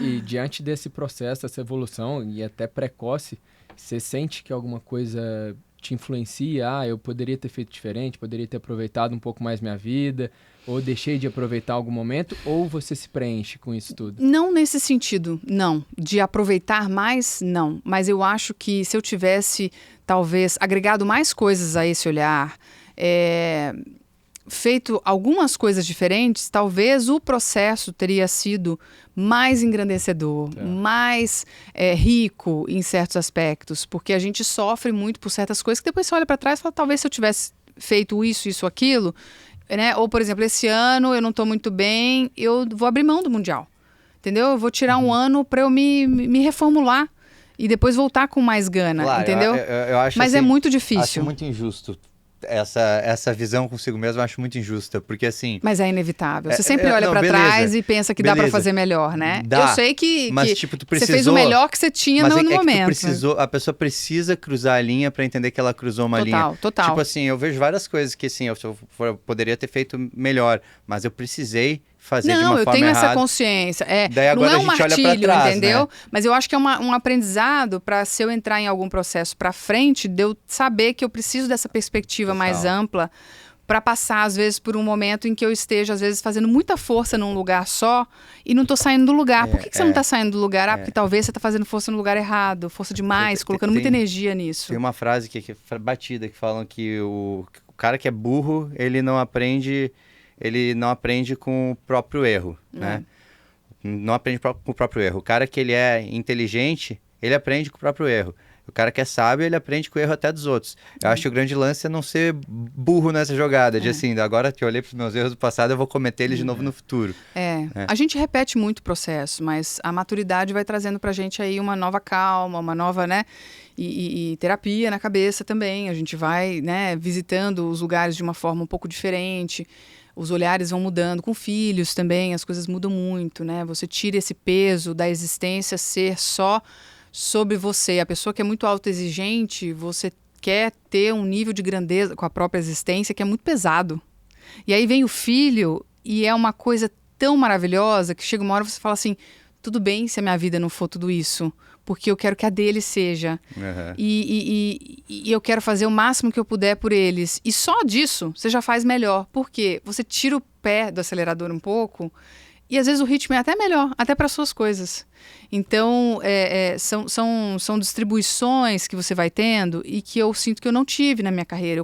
A: E diante desse processo, dessa evolução, e até precoce, você sente que alguma coisa te influencia? Eu poderia ter feito diferente, poderia ter aproveitado um pouco mais minha vida, ou deixei de aproveitar algum momento, ou você se preenche com isso tudo?
C: Não nesse sentido, não. De aproveitar mais, não. Mas eu acho que se eu tivesse, talvez, agregado mais coisas a esse olhar, feito algumas coisas diferentes, talvez o processo teria sido mais engrandecedor, mais rico em certos aspectos, porque a gente sofre muito por certas coisas que depois você olha para trás e fala, talvez se eu tivesse feito isso, aquilo, né? Ou, por exemplo, esse ano eu não estou muito bem, eu vou abrir mão do Mundial, entendeu? Eu vou tirar um ano para eu me reformular e depois voltar com mais gana, claro, entendeu?
B: Eu acho
C: Mas
B: assim,
C: é muito difícil.
B: Acho muito injusto. Essa visão consigo mesmo eu acho muito injusta, porque assim...
C: Mas é inevitável. Você sempre olha pra trás e pensa que dá pra fazer melhor, né?
B: Dá,
C: eu sei que
B: tipo, tu precisou,
C: você fez o melhor que você tinha no momento.
B: A pessoa precisa cruzar a linha pra entender que ela cruzou uma linha.
C: Total.
B: Tipo assim, eu vejo várias coisas que assim, eu poderia ter feito melhor, mas eu precisei fazer de uma forma errada. Não, eu tenho essa consciência.
C: Daí agora não é um martírio, olha pra trás, entendeu?
B: Né?
C: Mas eu acho que é um aprendizado para se eu entrar em algum processo para frente, de eu saber que eu preciso dessa perspectiva mais ampla para passar, às vezes, por um momento em que eu esteja, às vezes, fazendo muita força num lugar só e não tô saindo do lugar. Por que você não tá saindo do lugar? Porque talvez você tá fazendo força no lugar errado, força demais, colocando muita energia nisso.
B: Tem uma frase que é batida, que falam que o cara que é burro, ele não aprende com o próprio erro, né? Não aprende com o próprio erro. O cara que ele é inteligente, ele aprende com o próprio erro. O cara que é sábio, ele aprende com o erro até dos outros. Eu acho que o grande lance é não ser burro nessa jogada, de assim, agora que eu olhei para os meus erros do passado, eu vou cometer eles de novo no futuro.
C: A gente repete muito o processo, mas a maturidade vai trazendo pra gente aí uma nova calma, uma nova, né? E terapia na cabeça também. A gente vai, né, visitando os lugares de uma forma um pouco diferente. Os olhares vão mudando. Com filhos também, as coisas mudam muito, né? Você tira esse peso da existência ser só sobre você. A pessoa que é muito autoexigente, você quer ter um nível de grandeza com a própria existência que é muito pesado. E aí vem o filho e é uma coisa tão maravilhosa que chega uma hora você fala assim, tudo bem se a minha vida não for tudo isso, porque eu quero que a dele seja. E eu quero fazer o máximo que eu puder por eles. E só disso você já faz melhor, porque você tira o pé do acelerador um pouco e às vezes o ritmo é até melhor, até para suas coisas. Então, são distribuições que você vai tendo e que eu sinto que eu não tive na minha carreira.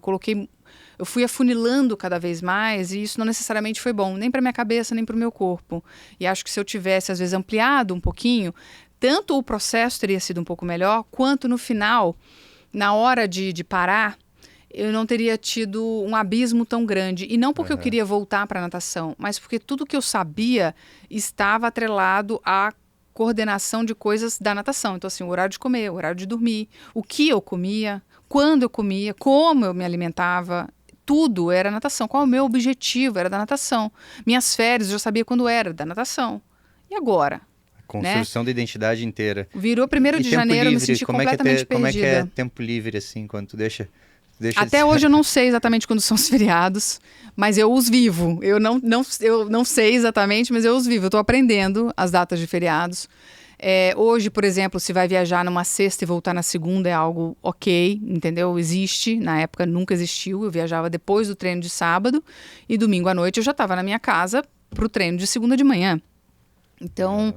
C: Eu fui afunilando cada vez mais e isso não necessariamente foi bom, nem para minha cabeça, nem para o meu corpo. E acho que se eu tivesse, às vezes, ampliado um pouquinho, tanto o processo teria sido um pouco melhor, quanto no final, na hora de parar, eu não teria tido um abismo tão grande. E não porque eu queria voltar para a natação, mas porque tudo que eu sabia estava atrelado à coordenação de coisas da natação. Então, assim, o horário de comer, o horário de dormir, o que eu comia, quando eu comia, como eu me alimentava. tudo era natação. Qual é o meu objetivo? Era da natação. Minhas férias, eu já sabia quando era, da natação. E agora?
B: Construção da identidade inteira.
C: Virou 1º de janeiro, eu me senti completamente perdida.
B: Como é que é tempo livre, assim, quando tu deixa
C: Até hoje eu não sei exatamente quando são os feriados, mas eu os vivo. Eu não sei exatamente, mas eu os vivo. Eu estou aprendendo as datas de feriados. Hoje, por exemplo, se vai viajar numa sexta e voltar na segunda é algo ok, entendeu? Existe, na época nunca existiu. Eu viajava depois do treino de sábado e domingo à noite eu já estava na minha casa para o treino de segunda de manhã. Então,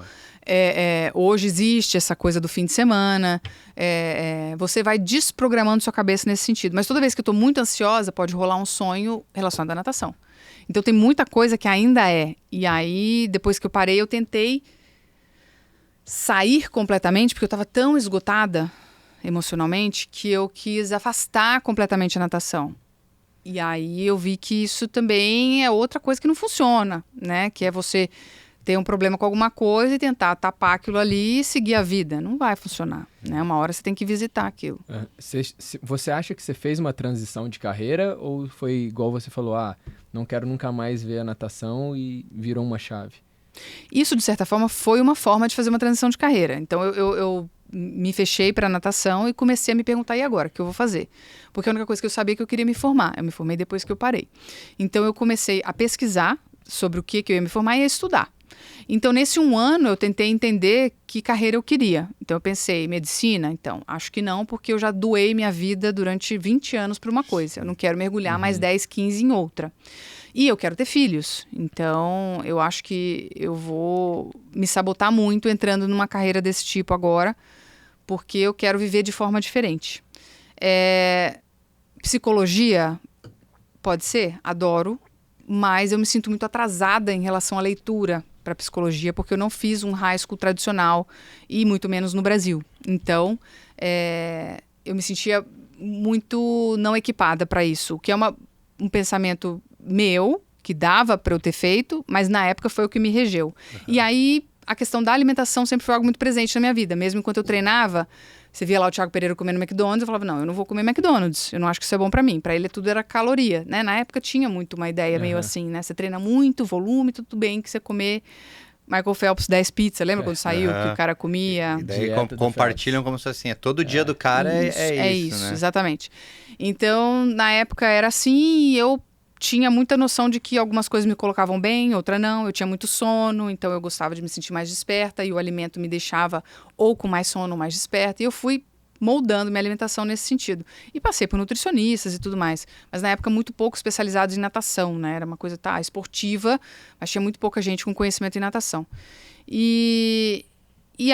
C: hoje existe essa coisa do fim de semana, você vai desprogramando sua cabeça nesse sentido. Mas toda vez que eu estou muito ansiosa, pode rolar um sonho relacionado à natação. Então tem muita coisa que ainda é. E aí, depois que eu parei, eu tentei sair completamente, porque eu estava tão esgotada emocionalmente, que eu quis afastar completamente a natação. E aí eu vi que isso também é outra coisa que não funciona, né? Que é você ter um problema com alguma coisa e tentar tapar aquilo ali e seguir a vida. Não vai funcionar, né? Uma hora você tem que visitar aquilo.
A: Você acha que você fez uma transição de carreira ou foi igual você falou, não quero nunca mais ver a natação e virou uma chave?
C: Isso, de certa forma, foi uma forma de fazer uma transição de carreira. Então, eu me fechei para a natação e comecei a me perguntar, e agora? O que eu vou fazer? Porque a única coisa que eu sabia é que eu queria me formar. Eu me formei depois que eu parei. Então, eu comecei a pesquisar sobre o que eu ia me formar e a estudar. Então, nesse 1 ano, eu tentei entender que carreira eu queria. Então, eu pensei, medicina? Então, acho que não, porque eu já doei minha vida durante 20 anos para uma coisa. Eu não quero mergulhar mais 10, 15 em outra. E eu quero ter filhos. Então, eu acho que eu vou me sabotar muito entrando numa carreira desse tipo agora, porque eu quero viver de forma diferente. Psicologia, pode ser? Adoro. Mas eu me sinto muito atrasada em relação à leitura para psicologia, porque eu não fiz um high school tradicional e muito menos no Brasil. Então, eu me sentia muito não equipada para isso, o que é um pensamento meu, que dava para eu ter feito, mas na época foi o que me regeu. Uhum. E aí, a questão da alimentação sempre foi algo muito presente na minha vida. Mesmo enquanto eu treinava, você via lá o Thiago Pereira comendo McDonald's, eu falava, não, eu não vou comer McDonald's, eu não acho que isso é bom para mim. Para ele tudo era caloria, né? Na época tinha muito uma ideia meio assim, né? Você treina muito, volume, tudo bem que você comer Michael Phelps 10 pizza, lembra quando saiu que o cara comia?
B: E daí compartilham como se fosse assim, todo dia do cara é isso, né?
C: Exatamente. Então, na época era assim, e eu tinha muita noção de que algumas coisas me colocavam bem, outra não. Eu tinha muito sono, então eu gostava de me sentir mais desperta e o alimento me deixava ou com mais sono ou mais desperta. E eu fui moldando minha alimentação nesse sentido. E passei por nutricionistas e tudo mais. Mas na época muito pouco especializados em natação, né? Era uma coisa esportiva, mas tinha muito pouca gente com conhecimento em natação. E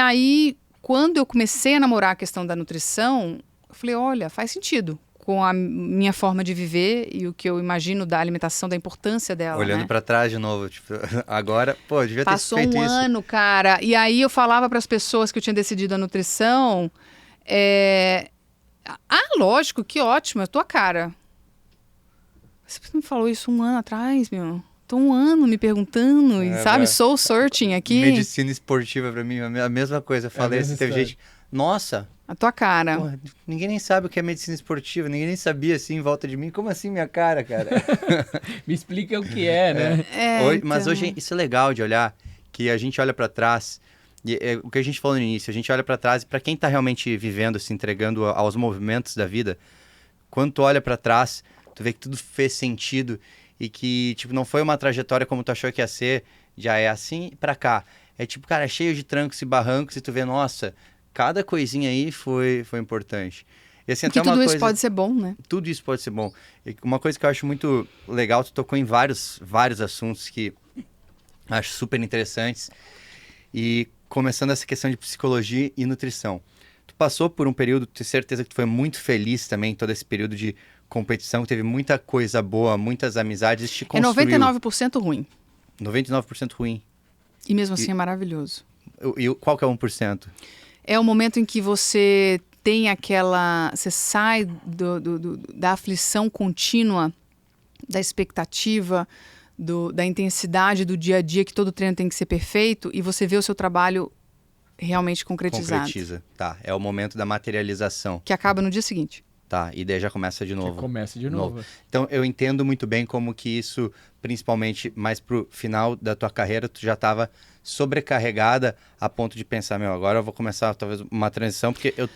C: aí, quando eu comecei a namorar a questão da nutrição, eu falei, olha, faz sentido com a minha forma de viver e o que eu imagino da alimentação, da importância dela.
B: Olhando para trás de novo, tipo, agora, devia ter feito isso.
C: Passou um ano, cara, e aí eu falava para as pessoas que eu tinha decidido a nutrição, lógico, que ótimo, é tua cara. Você me falou isso 1 ano atrás, meu. Tô 1 ano me perguntando, sabe, soul searching aqui.
B: Medicina esportiva para mim, a mesma coisa. Eu falei assim, teve gente, nossa...
C: A tua cara.
B: Porra, ninguém nem sabe o que é medicina esportiva, ninguém nem sabia assim em volta de mim. Como assim minha cara?
A: Me explica o que é, né?
B: Mas hoje isso é legal de olhar, que a gente olha para trás, e o que a gente falou no início, a gente olha para trás e para quem tá realmente vivendo, se entregando aos movimentos da vida, quando tu olha para trás, tu vê que tudo fez sentido e que tipo não foi uma trajetória como tu achou que ia ser, já é assim para cá. É tipo, cara, cheio de trancos e barrancos e tu vê, nossa... Cada coisinha aí foi importante. E assim,
C: porque tudo isso pode ser bom, né?
B: Tudo isso pode ser bom. E uma coisa que eu acho muito legal, tu tocou em vários assuntos que acho super interessantes. E começando essa questão de psicologia e nutrição. Tu passou por um período, tenho certeza que tu foi muito feliz também, todo esse período de competição, que teve muita coisa boa, muitas amizades, te construiu.
C: 99% ruim.
B: 99% ruim.
C: E mesmo assim é maravilhoso.
B: E qual que é 1%?
C: É o momento em que você tem você sai da aflição contínua, da expectativa, da intensidade do dia a dia, que todo treino tem que ser perfeito, e você vê o seu trabalho realmente concretizado.
B: Concretiza, tá. É o momento da materialização.
C: Que acaba no dia seguinte.
B: voltar. E daí já começa de novo.
A: Começa de novo.
B: Então, eu entendo muito bem como que isso, principalmente mais pro final da tua carreira, tu já estava sobrecarregada a ponto de pensar, agora eu vou começar talvez uma transição, porque eu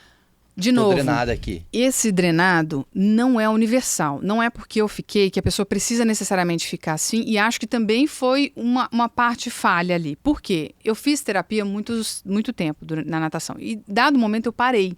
C: De
B: tô
C: novo,
B: drenada aqui.
C: esse drenado não é universal. Não é porque eu fiquei que a pessoa precisa necessariamente ficar assim. E acho que também foi uma parte falha ali. Por quê? Eu fiz terapia muito tempo na natação. E dado momento eu parei.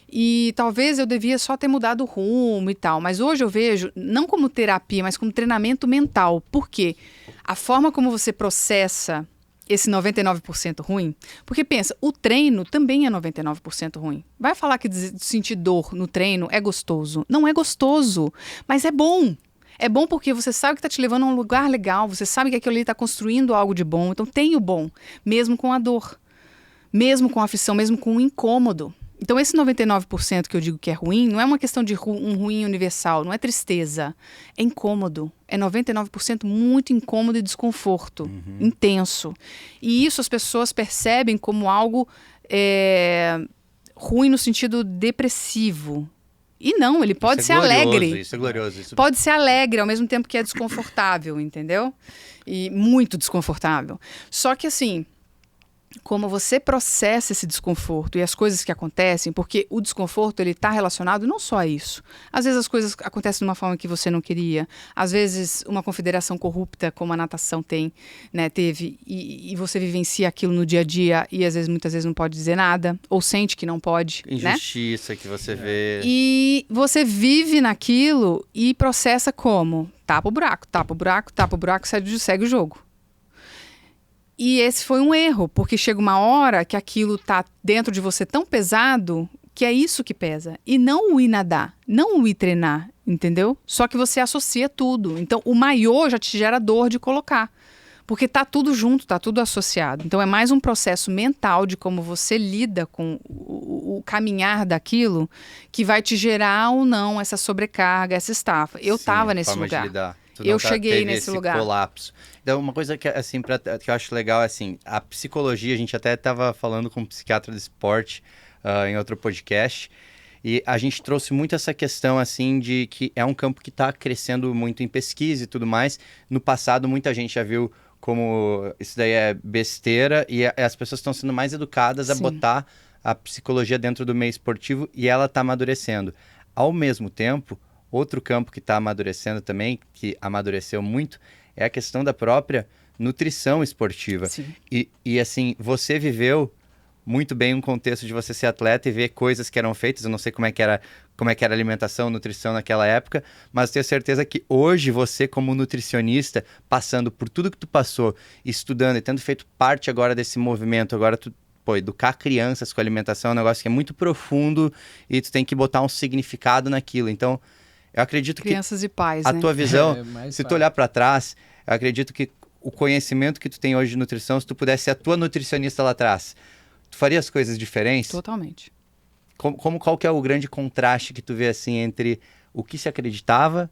C: E talvez eu devia só ter mudado o rumo e tal. Mas hoje eu vejo, não como terapia, mas como treinamento mental. Por quê? A forma como você processa esse 99% ruim, porque pensa, o treino também é 99% ruim. Vai falar que sentir dor no treino é gostoso. Não é gostoso, mas é bom. É bom porque você sabe que está te levando a um lugar legal, você sabe que aquilo ali está construindo algo de bom, então tem o bom, mesmo com a dor, mesmo com a aflição, mesmo com o incômodo. Então esse 99% que eu digo que é ruim, não é uma questão de um ruim universal, não é tristeza, é incômodo. É 99% muito incômodo e desconforto, intenso. E isso as pessoas percebem como algo ruim no sentido depressivo. E não, ele pode ser alegre.
B: Isso é glorioso. Isso...
C: Pode ser alegre ao mesmo tempo que é desconfortável, entendeu? E muito desconfortável. Só que assim, como você processa esse desconforto e as coisas que acontecem, porque o desconforto ele está relacionado não só a isso. Às vezes as coisas acontecem de uma forma que você não queria, às vezes uma confederação corrupta, como a natação teve, e você vivencia aquilo no dia a dia e às vezes, muitas vezes não pode dizer nada, ou sente que não pode.
B: Injustiça, né? Que você vê.
C: E você vive naquilo e processa como? Tapa o buraco, segue o jogo. E esse foi um erro, porque chega uma hora que aquilo tá dentro de você tão pesado que é isso que pesa. E não o ir nadar, não o ir treinar, entendeu? Só que você associa tudo. Então, o maiô já te gera dor de colocar. Porque tá tudo junto, tá tudo associado. Então, é mais um processo mental de como você lida com o caminhar daquilo que vai te gerar ou não essa sobrecarga, essa estafa. Eu tava nesse lugar. Eu cheguei nesse lugar.
B: Colapso. Então, uma coisa que, assim, que eu acho legal é assim, a psicologia, a gente até estava falando com um psiquiatra do esporte em outro podcast, e a gente trouxe muito essa questão, assim, de que é um campo que está crescendo muito em pesquisa e tudo mais. No passado, muita gente já viu como isso daí é besteira, e as pessoas estão sendo mais educadas a botar a psicologia dentro do meio esportivo, e ela está amadurecendo. Ao mesmo tempo, outro campo que está amadurecendo também, que amadureceu muito, é a questão da própria nutrição esportiva. E assim, você viveu muito bem um contexto de você ser atleta e ver coisas que eram feitas. Eu não sei como é que era a alimentação, nutrição naquela época, mas tenho certeza que hoje você, como nutricionista, passando por tudo que tu passou, estudando e tendo feito parte agora desse movimento, agora tu educar crianças com alimentação é um negócio que é muito profundo e tu tem que botar um significado naquilo. Então, eu acredito
C: crianças e pais,
B: a tua visão, se tu olhar para trás, eu acredito que o conhecimento que tu tem hoje de nutrição, se tu pudesse ser a tua nutricionista lá atrás, tu faria as coisas diferentes?
C: Totalmente.
B: Qual que é o grande contraste que tu vê assim entre o que se acreditava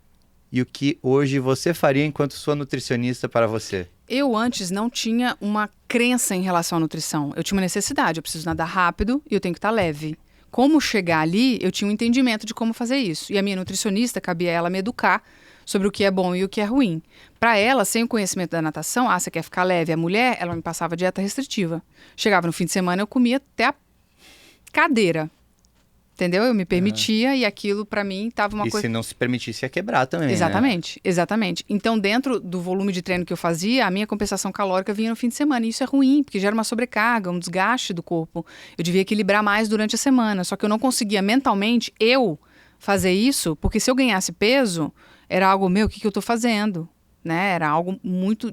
B: e o que hoje você faria enquanto sua nutricionista para você?
C: Eu antes não tinha uma crença em relação à nutrição. Eu tinha uma necessidade, eu preciso nadar rápido e eu tenho que estar leve. Como chegar ali, eu tinha um entendimento de como fazer isso. E a minha nutricionista, cabia a ela me educar sobre o que é bom e o que é ruim. Para ela, sem o conhecimento da natação, você quer ficar leve? A mulher, ela me passava dieta restritiva. Chegava no fim de semana, eu comia até a cadeira. Entendeu? Eu me permitia e aquilo para mim tava uma coisa...
B: E se não se permitisse ia quebrar também,
C: Exatamente,
B: né?
C: Exatamente. Então, dentro do volume de treino que eu fazia, a minha compensação calórica vinha no fim de semana. E isso é ruim, porque gera uma sobrecarga, um desgaste do corpo. Eu devia equilibrar mais durante a semana. Só que eu não conseguia mentalmente, fazer isso, porque se eu ganhasse peso, era algo, o que eu tô fazendo? Né? Era algo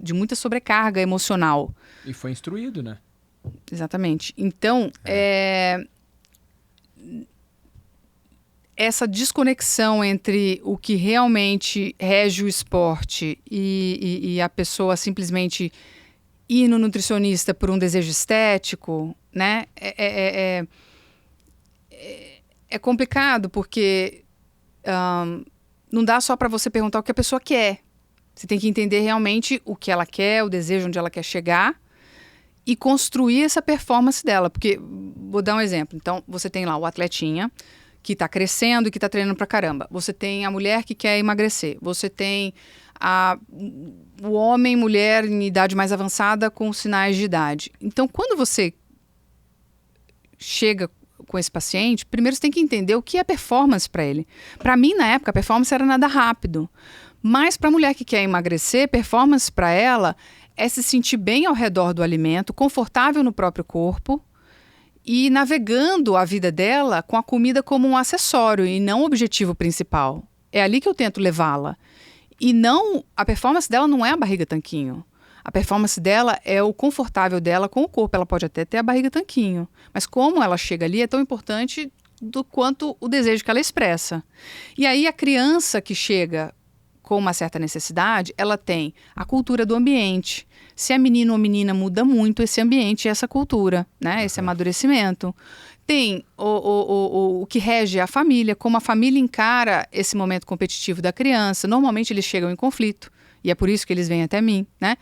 C: de muita sobrecarga emocional.
A: E foi instruído, né?
C: Exatamente. Então, essa desconexão entre o que realmente rege o esporte e a pessoa simplesmente ir no nutricionista por um desejo estético, né? É complicado porque não dá só para você perguntar o que a pessoa quer. Você tem que entender realmente o que ela quer, o desejo onde ela quer chegar e construir essa performance dela. Porque, vou dar um exemplo. Então, você tem lá o atletinha que está crescendo e que está treinando pra caramba. Você tem a mulher que quer emagrecer. Você tem o homem, mulher em idade mais avançada com sinais de idade. Então, quando você chega com esse paciente, primeiro você tem que entender o que é performance para ele. Para mim, na época, a performance era nada rápido. Mas para a mulher que quer emagrecer, performance para ela é se sentir bem ao redor do alimento, confortável no próprio corpo e navegando a vida dela com a comida como um acessório e não o objetivo principal. É ali que eu tento levá-la. E não, a performance dela não é a barriga tanquinho. A performance dela é o confortável dela com o corpo. Ela pode até ter a barriga tanquinho, mas como ela chega ali é tão importante do quanto o desejo que ela expressa. E aí a criança que chega com uma certa necessidade, ela tem a cultura do ambiente. Se é menino ou menina, muda muito esse ambiente e essa cultura, né? Esse amadurecimento. Tem o que rege a família, como a família encara esse momento competitivo da criança. Normalmente eles chegam em conflito, e é por isso que eles vêm até mim, né?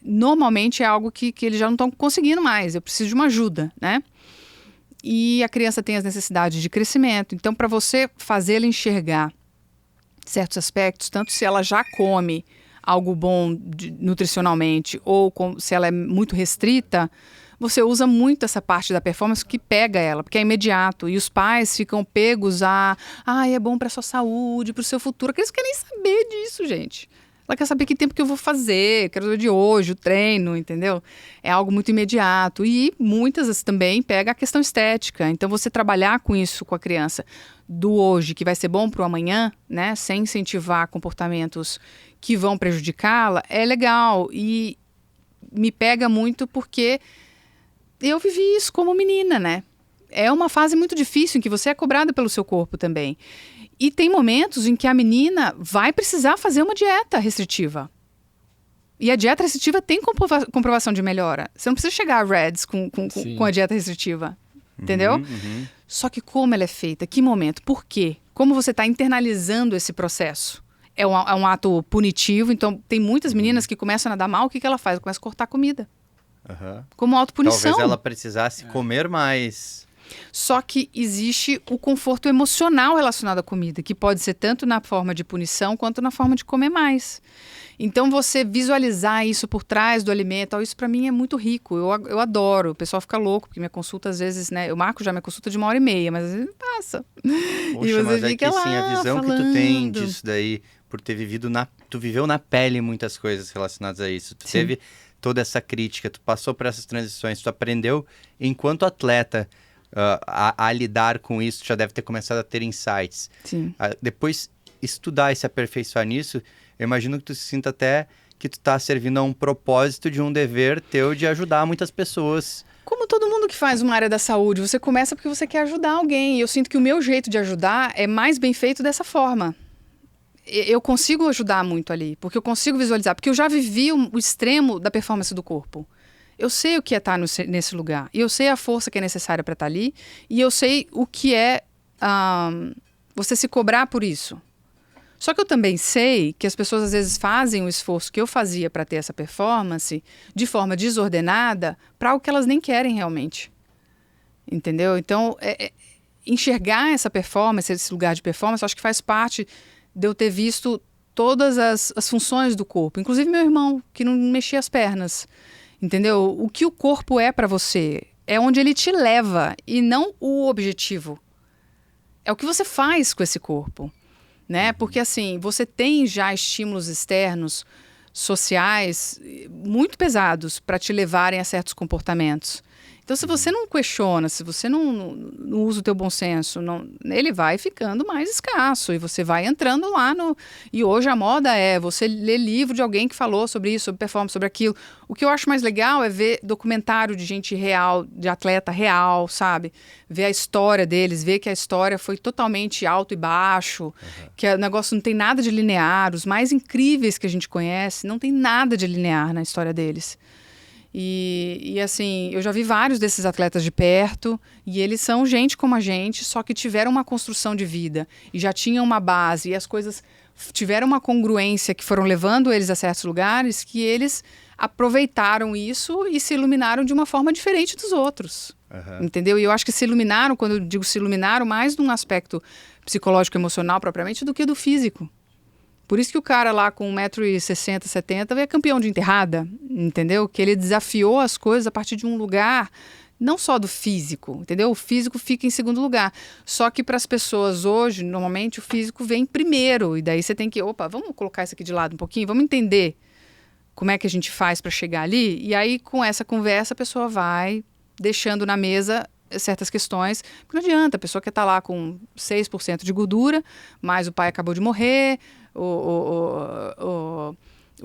C: Normalmente é algo que eles já não estão conseguindo mais, eu preciso de uma ajuda, né? E a criança tem as necessidades de crescimento, então para você fazê-la enxergar certos aspectos, tanto se ela já come algo bom nutricionalmente ou se ela é muito restrita, você usa muito essa parte da performance que pega ela, porque é imediato. E os pais ficam pegos é bom para sua saúde, para o seu futuro. Eles querem nem saber disso, gente. Ela quer saber que tempo que eu vou fazer, quero ver de hoje, o treino, entendeu? É algo muito imediato. E muitas vezes também pega a questão estética. Então, você trabalhar com isso com a criança do hoje, que vai ser bom para o amanhã, né? Sem incentivar comportamentos que vão prejudicá-la, é legal. E me pega muito porque eu vivi isso como menina, né? É uma fase muito difícil em que você é cobrada pelo seu corpo também. E tem momentos em que a menina vai precisar fazer uma dieta restritiva. E a dieta restritiva tem comprovação de melhora. Você não precisa chegar a REDS com a dieta restritiva. Entendeu? Só que como ela é feita? Que momento? Por quê? Como você está internalizando esse processo? É um ato punitivo. Então, tem muitas meninas que começam a nadar mal. O que ela faz? Ela começa a cortar comida. Como autopunição.
B: Talvez ela precisasse comer mais.
C: Só que existe o conforto emocional relacionado à comida, que pode ser tanto na forma de punição quanto na forma de comer mais. Então, você visualizar isso por trás do alimento, isso para mim é muito rico. Eu adoro. O pessoal fica louco, porque minha consulta às vezes, né? Eu marco já minha consulta de 1h30, mas às vezes passa.
B: Poxa,
C: e você
B: mas
C: fica lá
B: sim, a visão
C: falando.
B: que tu tem disso daí, por ter vivido tu viveu na pele muitas coisas relacionadas a isso. Tu teve toda essa crítica, tu passou por essas transições, tu aprendeu enquanto atleta a lidar com isso, tu já deve ter começado a ter insights.
C: Sim.
B: Depois, estudar e se aperfeiçoar nisso, eu imagino que tu se sinta até que tu tá servindo a um propósito de um dever teu de ajudar muitas pessoas.
C: Como todo mundo que faz uma área da saúde, você começa porque você quer ajudar alguém. E eu sinto que o meu jeito de ajudar é mais bem feito dessa forma. Eu consigo ajudar muito ali, porque eu consigo visualizar, porque eu já vivi o extremo da performance do corpo. Eu sei o que é estar nesse lugar, e eu sei a força que é necessária para estar ali, e eu sei o que é você se cobrar por isso. Só que eu também sei que as pessoas às vezes fazem o esforço que eu fazia para ter essa performance de forma desordenada para algo que elas nem querem realmente. Entendeu? Então, enxergar essa performance, esse lugar de performance, eu acho que faz parte de eu ter visto todas as funções do corpo. Inclusive meu irmão, que não mexia as pernas. Entendeu? O que o corpo é para você é onde ele te leva e não o objetivo. É o que você faz com esse corpo, né? Porque assim, você tem já estímulos externos, sociais, muito pesados para te levarem a certos comportamentos. Então, se você não questiona, se você não usa o teu bom senso, ele vai ficando mais escasso e você vai entrando lá no... E hoje a moda é você ler livro de alguém que falou sobre isso, sobre performance, sobre aquilo. O que eu acho mais legal é ver documentário de gente real, de atleta real, sabe? Ver a história deles, ver que a história foi totalmente alto e baixo, que o negócio não tem nada de linear. Os mais incríveis que a gente conhece, não tem nada de linear na história deles. E assim, eu já vi vários desses atletas de perto e eles são gente como a gente, só que tiveram uma construção de vida e já tinham uma base e as coisas tiveram uma congruência que foram levando eles a certos lugares que eles aproveitaram isso e se iluminaram de uma forma diferente dos outros. Entendeu? E eu acho que se iluminaram, quando eu digo se iluminaram, mais num aspecto psicológico, emocional propriamente, do que do físico. Por isso que o cara lá com 1,60 m, 70 é campeão de enterrada, entendeu? Que ele desafiou as coisas a partir de um lugar, não só do físico, entendeu? O físico fica em segundo lugar. Só que para as pessoas hoje, normalmente o físico vem primeiro. E daí você tem que, vamos colocar isso aqui de lado um pouquinho, vamos entender como é que a gente faz para chegar ali. E aí, com essa conversa, a pessoa vai deixando na mesa certas questões, porque não adianta, a pessoa que está lá com 6% de gordura, mas o pai acabou de morrer, o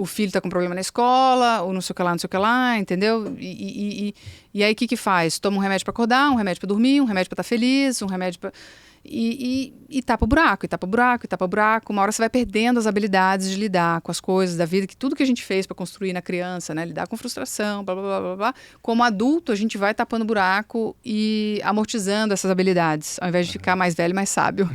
C: filho está com problema na escola, ou não sei o que lá, entendeu? E aí o que faz? Toma um remédio para acordar, um remédio para dormir, um remédio para estar feliz, um remédio para... E tapa o buraco, e tapa o buraco, e tapa o buraco. Uma hora você vai perdendo as habilidades de lidar com as coisas da vida, que tudo que a gente fez para construir na criança, né? Lidar com frustração, blá, blá, blá, blá, blá. Como adulto, a gente vai tapando buraco e amortizando essas habilidades, ao invés de ficar mais velho e mais sábio.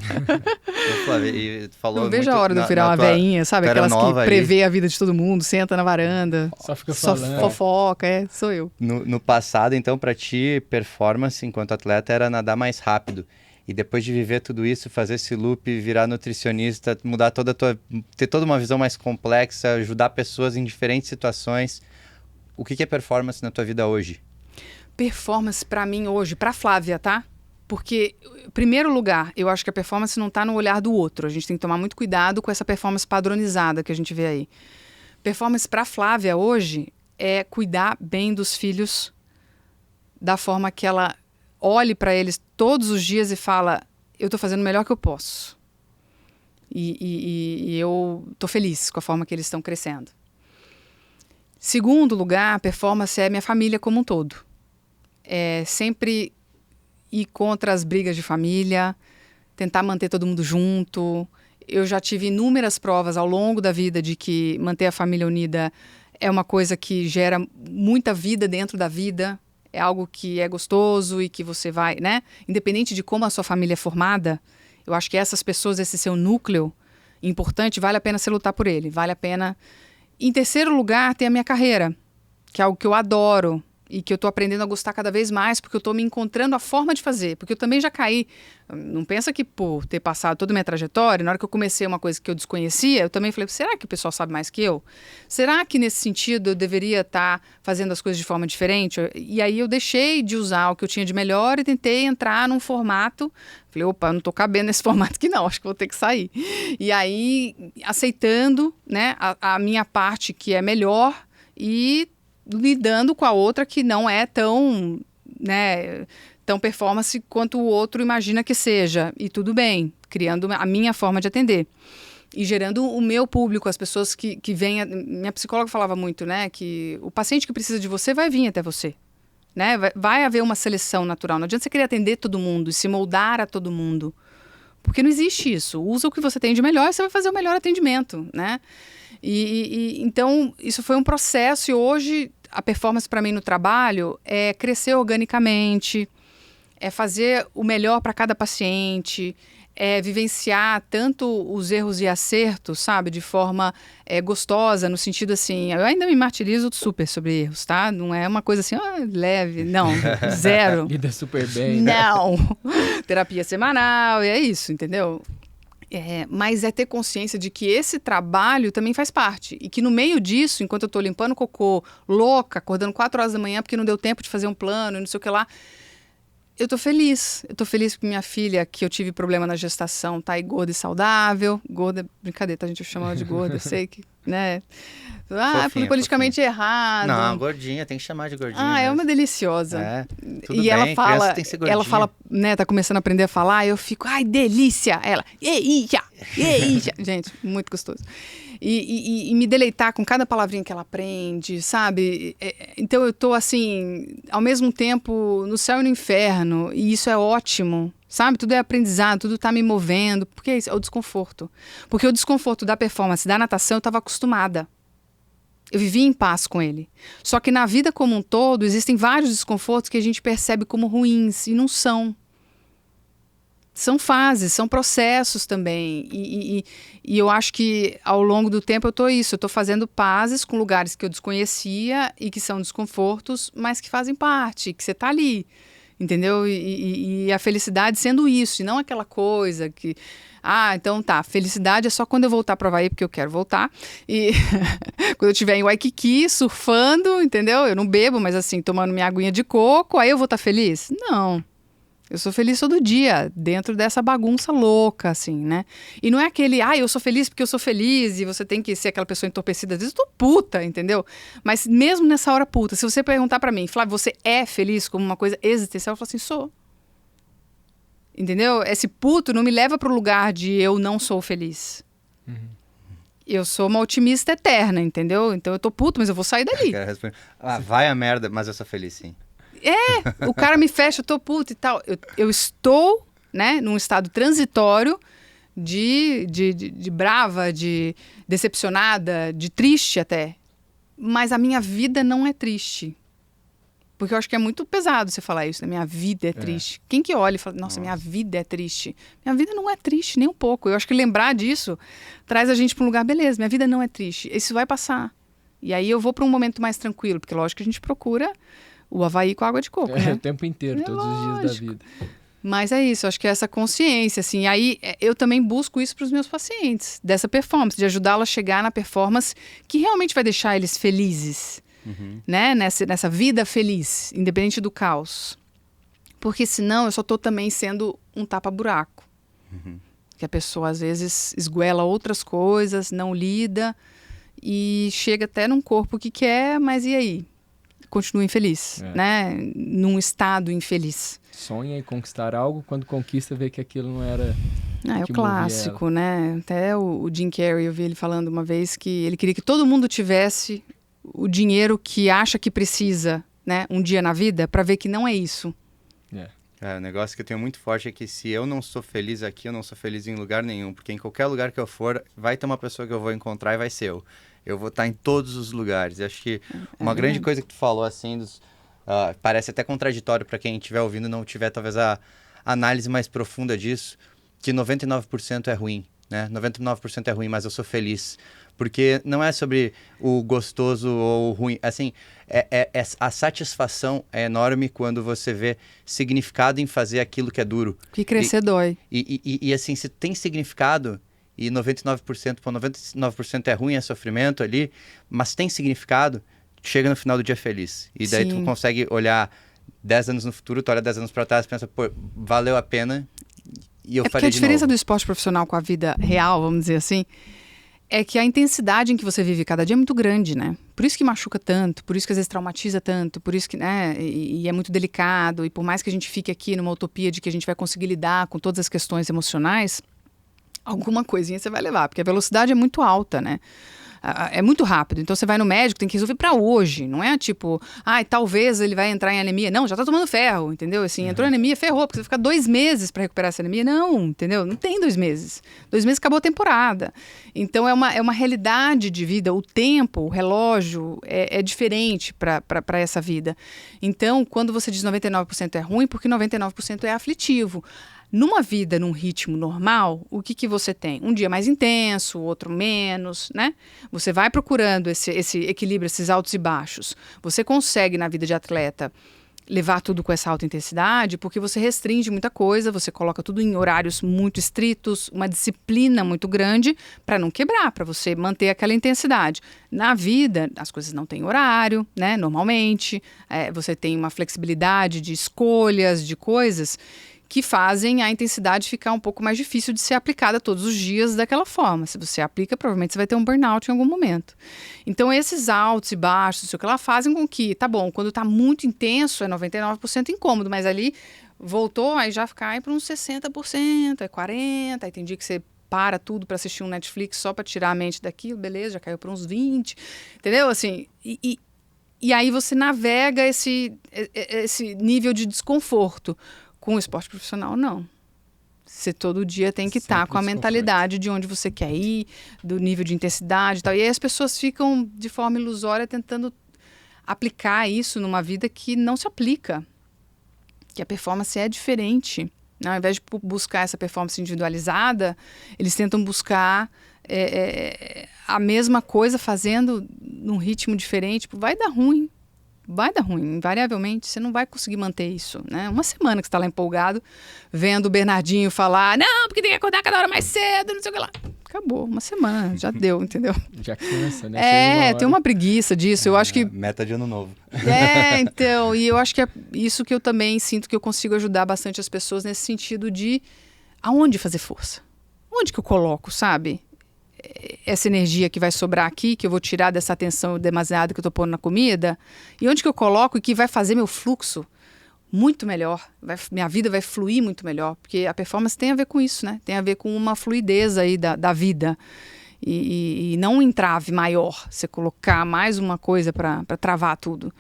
B: Flávia, falou
C: não vejo a hora de eu virar uma veinha, sabe? Aquelas que prevê a vida de todo mundo, senta na varanda.
A: Só fica falando.
C: Só fofoca, sou eu.
B: No passado, então, para ti, performance enquanto atleta era nadar mais rápido. E depois de viver tudo isso, fazer esse loop, virar nutricionista, mudar ter toda uma visão mais complexa, ajudar pessoas em diferentes situações. O que é performance na tua vida hoje?
C: Performance para mim hoje, para Flávia, tá? Porque, em primeiro lugar, eu acho que a performance não está no olhar do outro. A gente tem que tomar muito cuidado com essa performance padronizada que a gente vê aí. Performance para Flávia hoje é cuidar bem dos filhos da forma que ela olhe para eles todos os dias e fala, eu estou fazendo o melhor que eu posso. E eu estou feliz com a forma que eles estão crescendo. Segundo lugar, a performance é minha família como um todo. É sempre ir contra as brigas de família, tentar manter todo mundo junto. Eu já tive inúmeras provas ao longo da vida de que manter a família unida é uma coisa que gera muita vida dentro da vida. É algo que é gostoso e que você vai, né? Independente de como a sua família é formada, eu acho que essas pessoas, esse seu núcleo importante, vale a pena você lutar por ele. Vale a pena. Em terceiro lugar, tem a minha carreira, que é algo que eu adoro e que eu estou aprendendo a gostar cada vez mais, porque eu estou me encontrando a forma de fazer. Porque eu também já caí. Não pensa que por ter passado toda a minha trajetória, na hora que eu comecei uma coisa que eu desconhecia, eu também falei, será que o pessoal sabe mais que eu? Será que nesse sentido eu deveria estar fazendo as coisas de forma diferente? E aí eu deixei de usar o que eu tinha de melhor e tentei entrar num formato. Falei, eu não estou cabendo nesse formato aqui não, acho que vou ter que sair. E aí, aceitando, né, a minha parte que é melhor e lidando com a outra que não é tão, né, tão performance quanto o outro imagina que seja. E tudo bem, criando a minha forma de atender. E gerando o meu público, as pessoas que vêm... Minha psicóloga falava muito, né, que o paciente que precisa de você vai vir até você. Né? Vai haver uma seleção natural. Não adianta você querer atender todo mundo e se moldar a todo mundo. Porque não existe isso. Usa o que você tem de melhor e você vai fazer o melhor atendimento, né? Então, isso foi um processo e hoje a performance para mim no trabalho é crescer organicamente, é fazer o melhor para cada paciente, é vivenciar tanto os erros e acertos, sabe, de forma gostosa, no sentido assim, eu ainda me martirizo super sobre erros, tá? Não é uma coisa assim, leve, não, zero.
A: Lida super bem.
C: Não, terapia semanal, é isso, entendeu? Mas é ter consciência de que esse trabalho também faz parte. E que no meio disso, enquanto eu estou limpando cocô, louca, acordando 4 horas da manhã porque não deu tempo de fazer um plano e não sei o que lá, eu tô feliz. Eu tô feliz porque minha filha, que eu tive problema na gestação, tá aí gorda e saudável. Gorda, brincadeira, tá? A gente chama ela de gorda, eu sei que, né?
B: Fofinha,
C: politicamente errado.
B: Não, gordinha, tem que chamar de gordinha.
C: É uma deliciosa.
B: Tudo
C: e
B: bem,
C: ela
B: tem que ser gordinha.
C: ela fala, né, tá começando a aprender a falar, eu fico, ai, delícia! Ela, eija. Gente, muito gostoso. E me deleitar com cada palavrinha que ela aprende, sabe? Então eu tô assim, ao mesmo tempo no céu e no inferno, e isso é ótimo, sabe? Tudo é aprendizado, tudo tá me movendo, porque é o desconforto. Porque o desconforto da performance, da natação, eu tava acostumada. Eu vivi em paz com ele. Só que na vida como um todo, existem vários desconfortos que a gente percebe como ruins e não são. São fases, são processos também. E eu acho que ao longo do tempo eu estou fazendo pazes com lugares que eu desconhecia e que são desconfortos, mas que fazem parte, que você está ali. Entendeu? E a felicidade sendo isso, e não aquela coisa que... então tá, felicidade é só quando eu voltar para o Havaí, porque eu quero voltar. E quando eu estiver em Waikiki, surfando, entendeu? Eu não bebo, mas assim, tomando minha aguinha de coco, aí eu vou estar feliz? Não. Eu sou feliz todo dia, dentro dessa bagunça louca, assim, né? E não é aquele, eu sou feliz porque eu sou feliz e você tem que ser aquela pessoa entorpecida. Às vezes eu tô puta, entendeu? Mas mesmo nessa hora puta, se você perguntar pra mim, Flávio, você é feliz como uma coisa existencial? Eu falo assim, sou. Entendeu? Esse puto não me leva pro lugar de eu não sou feliz. Uhum. Eu sou uma otimista eterna, entendeu? Então eu tô puto, mas eu vou sair dali.
B: Vai a merda, mas eu sou feliz, sim.
C: O cara me fecha, eu tô puto e tal. Eu estou, né, num estado transitório de brava, de decepcionada, de triste até. Mas a minha vida não é triste. Porque eu acho que é muito pesado você falar isso, né? Minha vida é triste. Quem que olha e fala, nossa, minha vida é triste. Minha vida não é triste, nem um pouco. Eu acho que lembrar disso traz a gente para um lugar, beleza, minha vida não é triste. Isso vai passar. E aí eu vou para um momento mais tranquilo, porque lógico que a gente procura o Havaí com água de coco, né?
A: O tempo inteiro, todos os dias da vida.
C: Mas é isso, acho que é essa consciência, assim. E aí eu também busco isso para os meus pacientes, dessa performance, de ajudá-la a chegar na performance que realmente vai deixar eles felizes, né? Nessa vida feliz, independente do caos. Porque senão eu só estou também sendo um tapa-buraco. Que a pessoa às vezes esguela outras coisas, não lida e chega até num corpo que quer, mas e aí? Continua infeliz, né? Num estado infeliz.
A: Sonha em conquistar algo, quando conquista vê que aquilo não era...
C: É o clássico, né? Até o Jim Carrey, eu vi ele falando uma vez que ele queria que todo mundo tivesse o dinheiro que acha que precisa, né? Um dia na vida, para ver que não é isso.
B: O negócio que eu tenho muito forte é que se eu não sou feliz aqui, eu não sou feliz em lugar nenhum. Porque em qualquer lugar que eu for, vai ter uma pessoa que eu vou encontrar e vai ser eu. Eu vou estar em todos os lugares. Eu acho que uma grande coisa que tu falou, assim, parece até contraditório para quem estiver ouvindo e não tiver, talvez, a análise mais profunda disso, que 99% é ruim, né? 99% é ruim, mas eu sou feliz. Porque não é sobre o gostoso ou o ruim. Assim, a satisfação é enorme quando você vê significado em fazer aquilo que é duro.
C: Que crescer dói.
B: E assim, se tem significado... E 99% é ruim, é sofrimento ali, mas tem significado, chega no final do dia feliz. E daí tu consegue olhar 10 anos no futuro, tu olha 10 anos pra trás e pensa, pô, valeu a pena e eu faria de novo.
C: Porque a diferença do esporte profissional com a vida real, vamos dizer assim, é que a intensidade em que você vive cada dia é muito grande, né? Por isso que machuca tanto, por isso que às vezes traumatiza tanto, por isso que, né, e é muito delicado, e por mais que a gente fique aqui numa utopia de que a gente vai conseguir lidar com todas as questões emocionais, alguma coisinha você vai levar, porque a velocidade é muito alta, né? É muito rápido. Então você vai no médico, tem que resolver para hoje. Não é tipo, talvez ele vai entrar em anemia. Não, já tá tomando ferro, entendeu? Assim, entrou em anemia, ferrou, porque você vai ficar 2 meses para recuperar essa anemia. Não, entendeu? Não tem 2 meses. 2 meses acabou a temporada. Então é uma realidade de vida. O tempo, o relógio é diferente para essa vida. Então, quando você diz 99% é ruim, porque 99% é aflitivo. Numa vida, num ritmo normal, o que você tem? Um dia mais intenso, outro menos, né? Você vai procurando esse equilíbrio, esses altos e baixos. Você consegue, na vida de atleta, levar tudo com essa alta intensidade, porque você restringe muita coisa, você coloca tudo em horários muito estritos, uma disciplina muito grande, para não quebrar, para você manter aquela intensidade. Na vida, as coisas não têm horário, né? Normalmente, você tem uma flexibilidade de escolhas, de coisas que fazem a intensidade ficar um pouco mais difícil de ser aplicada todos os dias daquela forma. Se você aplica, provavelmente você vai ter um burnout em algum momento. Então, esses altos e baixos, isso que ela fazem com que, tá bom, quando tá muito intenso é 99% incômodo, mas ali voltou, aí já cai para uns 60%, é 40%, aí tem dia que você para tudo para assistir um Netflix só para tirar a mente daquilo, beleza, já caiu para uns 20%, entendeu? Assim, e aí você navega esse nível de desconforto. Com o esporte profissional, não. Você todo dia tem que estar com a mentalidade de onde você quer ir, do nível de intensidade e tal. E aí as pessoas ficam de forma ilusória tentando aplicar isso numa vida que não se aplica. Que a performance é diferente. Ao invés de buscar essa performance individualizada, eles tentam buscar a mesma coisa fazendo num ritmo diferente. Vai dar ruim. Vai dar ruim, invariavelmente. Você não vai conseguir manter isso, né? Uma semana que você está lá empolgado, vendo o Bernardinho falar, não, porque tem que acordar cada hora mais cedo, não sei o que lá. Acabou, uma semana, já deu, entendeu?
A: Já cansa, né?
C: Tem uma preguiça disso. Eu acho que...
B: Meta de ano novo.
C: Então, e eu acho que é isso que eu também sinto que eu consigo ajudar bastante as pessoas nesse sentido de aonde fazer força? Onde que eu coloco, sabe? Essa energia que vai sobrar aqui, que eu vou tirar dessa atenção demasiada que eu tô pondo na comida, e onde que eu coloco e que vai fazer meu fluxo muito melhor, minha vida vai fluir muito melhor, porque a performance tem a ver com isso, né? Tem a ver com uma fluidez aí da vida, e não um entrave maior, você colocar mais uma coisa para travar tudo.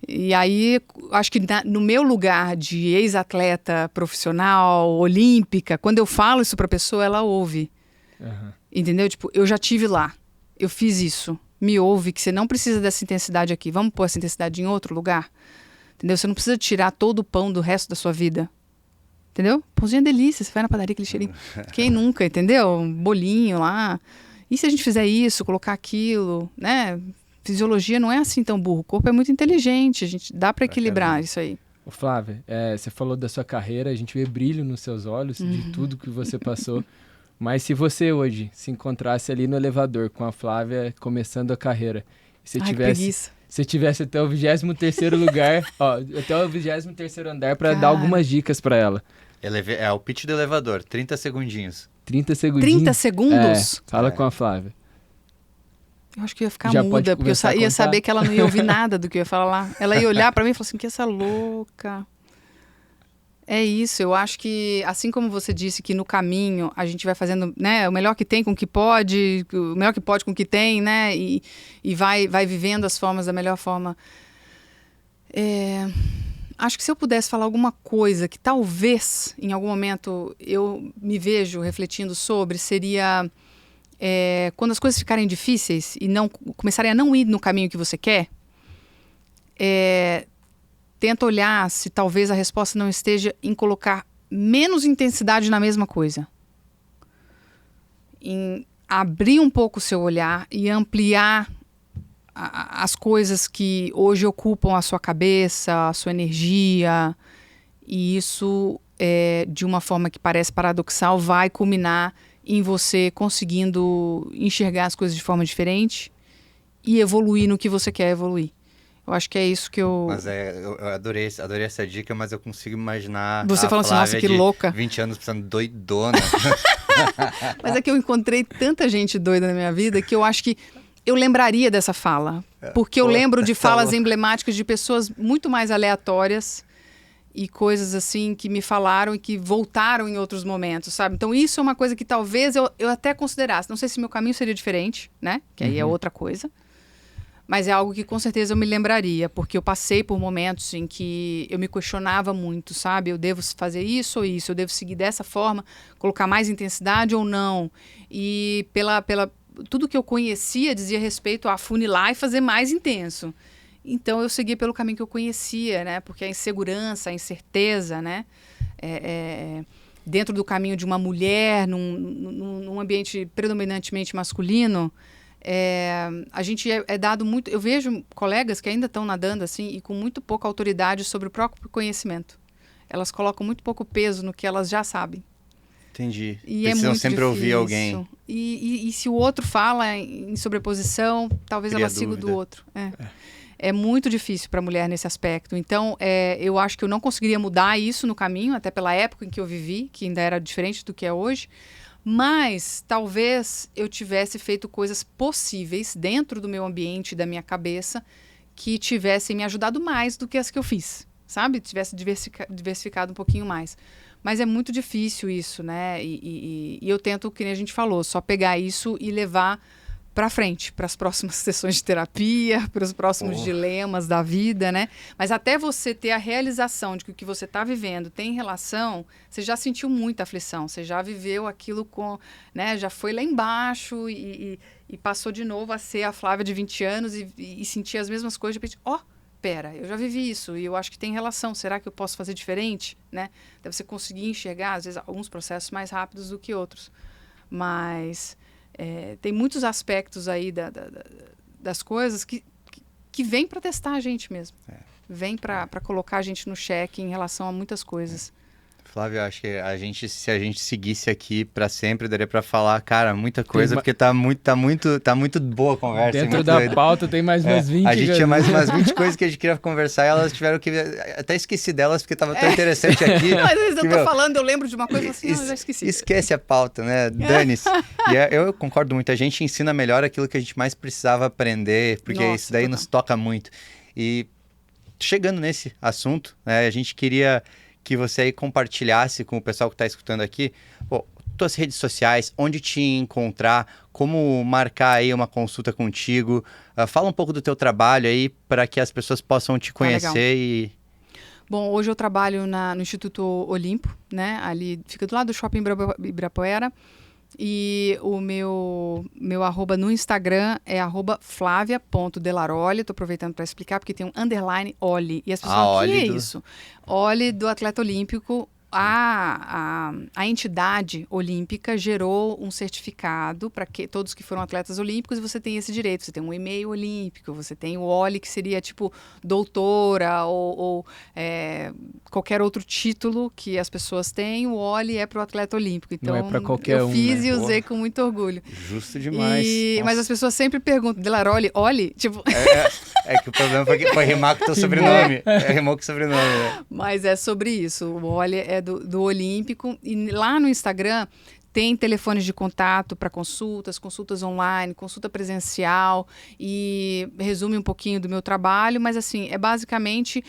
C: E aí, acho que no meu lugar de ex-atleta profissional, olímpica, quando eu falo isso para a pessoa, ela ouve.
A: Uhum.
C: Entendeu? Tipo, eu já tive lá, eu fiz isso, me ouve que você não precisa dessa intensidade aqui, vamos pôr essa intensidade em outro lugar, entendeu? Você não precisa tirar todo o pão do resto da sua vida, entendeu? Pãozinho é delícia, você vai na padaria, aquele cheirinho, quem nunca, entendeu? Um bolinho lá, e se a gente fizer isso, colocar aquilo, né? Fisiologia não é assim tão burro, o corpo é muito inteligente, a gente dá para equilibrar isso aí.
A: Ô Flávia, você falou da sua carreira, a gente vê brilho nos seus olhos, de tudo que você passou. Mas se você hoje se encontrasse ali no elevador com a Flávia começando a carreira, se tivesse até o 23º lugar, até o 23º andar para dar algumas dicas para ela.
B: É o pitch do elevador, 30 segundinhos.
A: 30 segundinhos?
C: 30 segundos?
A: Fala com a Flávia.
C: Eu acho que eu ia ficar
A: Já
C: muda, porque eu ia saber que ela não ia ouvir nada do que eu ia falar lá. Ela ia olhar para mim e falar assim, que essa louca... É isso, eu acho que, assim como você disse que no caminho a gente vai fazendo, né, o melhor que tem com o que pode, o melhor que pode com o que tem, né, e vai vivendo as formas da melhor forma. Acho que se eu pudesse falar alguma coisa que talvez, em algum momento, eu me vejo refletindo sobre, seria quando as coisas ficarem difíceis e começarem a não ir no caminho que você quer, tenta olhar se talvez a resposta não esteja em colocar menos intensidade na mesma coisa. Em abrir um pouco o seu olhar e ampliar as coisas que hoje ocupam a sua cabeça, a sua energia. E isso, de uma forma que parece paradoxal, vai culminar em você conseguindo enxergar as coisas de forma diferente e evoluir no que você quer evoluir. Eu acho que é isso que eu...
B: Mas eu adorei essa dica, mas eu consigo imaginar
C: você falando assim, nossa, que louca.
B: 20 anos precisando doidona.
C: Mas é que eu encontrei tanta gente doida na minha vida que eu acho que eu lembraria dessa fala. Porque eu lembro de falas emblemáticas de pessoas muito mais aleatórias e coisas assim que me falaram e que voltaram em outros momentos, sabe? Então isso é uma coisa que talvez eu até considerasse. Não sei se meu caminho seria diferente, né? Que aí é outra coisa. Mas é algo que com certeza eu me lembraria, porque eu passei por momentos em que eu me questionava muito, sabe? Eu devo fazer isso ou isso? Eu devo seguir dessa forma? Colocar mais intensidade ou não? E tudo que eu conhecia dizia respeito a afunilar e fazer mais intenso. Então eu segui pelo caminho que eu conhecia, né? Porque a insegurança, a incerteza, né? Dentro do caminho de uma mulher, num ambiente predominantemente masculino, a gente é dado muito... Eu vejo colegas que ainda estão nadando assim e com muito pouca autoridade sobre o próprio conhecimento. Elas colocam muito pouco peso no que elas já sabem.
B: Entendi.
C: E
B: precisam
C: muito
B: sempre
C: difícil.
B: Ouvir alguém.
C: E se o outro fala em sobreposição, talvez ela siga do outro. É muito difícil para a mulher nesse aspecto. Então, eu acho que eu não conseguiria mudar isso no caminho, até pela época em que eu vivi, que ainda era diferente do que é hoje. Mas talvez eu tivesse feito coisas possíveis dentro do meu ambiente, da minha cabeça, que tivessem me ajudado mais do que as que eu fiz, sabe? Tivesse diversificado um pouquinho mais. Mas é muito difícil isso, né? E eu tento, que nem a gente falou, só pegar isso e levar para frente, para as próximas sessões de terapia, para os próximos dilemas da vida, né? Mas até você ter a realização de que o que você está vivendo tem relação, você já sentiu muita aflição, você já viveu aquilo com, né? Já foi lá embaixo e passou de novo a ser a Flávia de 20 anos e sentir as mesmas coisas, de repente, pera, eu já vivi isso e eu acho que tem relação, será que eu posso fazer diferente, né? Deve você conseguir enxergar, às vezes, alguns processos mais rápidos do que outros, mas... tem muitos aspectos aí das coisas que vêm para testar a gente mesmo. Vêm para colocar a gente no cheque em relação a muitas coisas.
B: Flávio, acho que se a gente seguisse aqui para sempre, daria para falar, cara, muita coisa, porque tá muito boa a conversa.
A: Dentro da pauta tem mais umas 20.
B: A gente tinha mais umas 20 coisas que a gente queria conversar e elas tiveram que... Até esqueci delas, porque tava tão interessante aqui.
C: Não, às vezes eu tô falando, eu lembro de uma coisa assim, eu já esqueci.
B: Esquece a pauta, né? Dane-se. E eu concordo muito, a gente ensina melhor aquilo que a gente mais precisava aprender, porque isso daí nos toca muito. E chegando nesse assunto, né, a gente queria... que você aí compartilhasse com o pessoal que está escutando aqui, tuas redes sociais, onde te encontrar, como marcar aí uma consulta contigo. Fala um pouco do teu trabalho aí para que as pessoas possam te conhecer.
C: Bom, hoje eu trabalho no Instituto Olimpo, né? Ali fica do lado do Shopping Ibirapuera. E o meu arroba no Instagram é @flavia.delaroli. Tô aproveitando para explicar, porque tem um underline Oli. E as pessoas falam, o que é isso? Oli do atleta olímpico. A entidade olímpica gerou um certificado para todos que foram atletas olímpicos e você tem esse direito. Você tem um e-mail olímpico, você tem o OLI, que seria tipo doutora ou qualquer outro título que as pessoas têm. O OLI é para o atleta olímpico. Então,
A: não é para qualquer
C: eu fiz
A: né?
C: e usei com muito orgulho.
B: Justo demais.
C: Mas as pessoas sempre perguntam, Delaroli, Oli? Tipo...
B: É que o problema foi rimar com o teu sobrenome. Rimou com o sobrenome. Né?
C: Mas é sobre isso. O OLI é do Olímpico. E lá no Instagram tem telefones de contato para consultas online, consulta presencial. E resume um pouquinho do meu trabalho. Mas, assim, é basicamente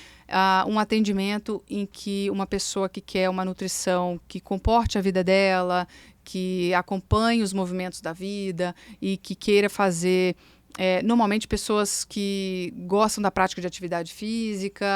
C: um atendimento em que uma pessoa que quer uma nutrição que comporte a vida dela, que acompanhe os movimentos da vida e que queira fazer... normalmente pessoas que gostam da prática de atividade física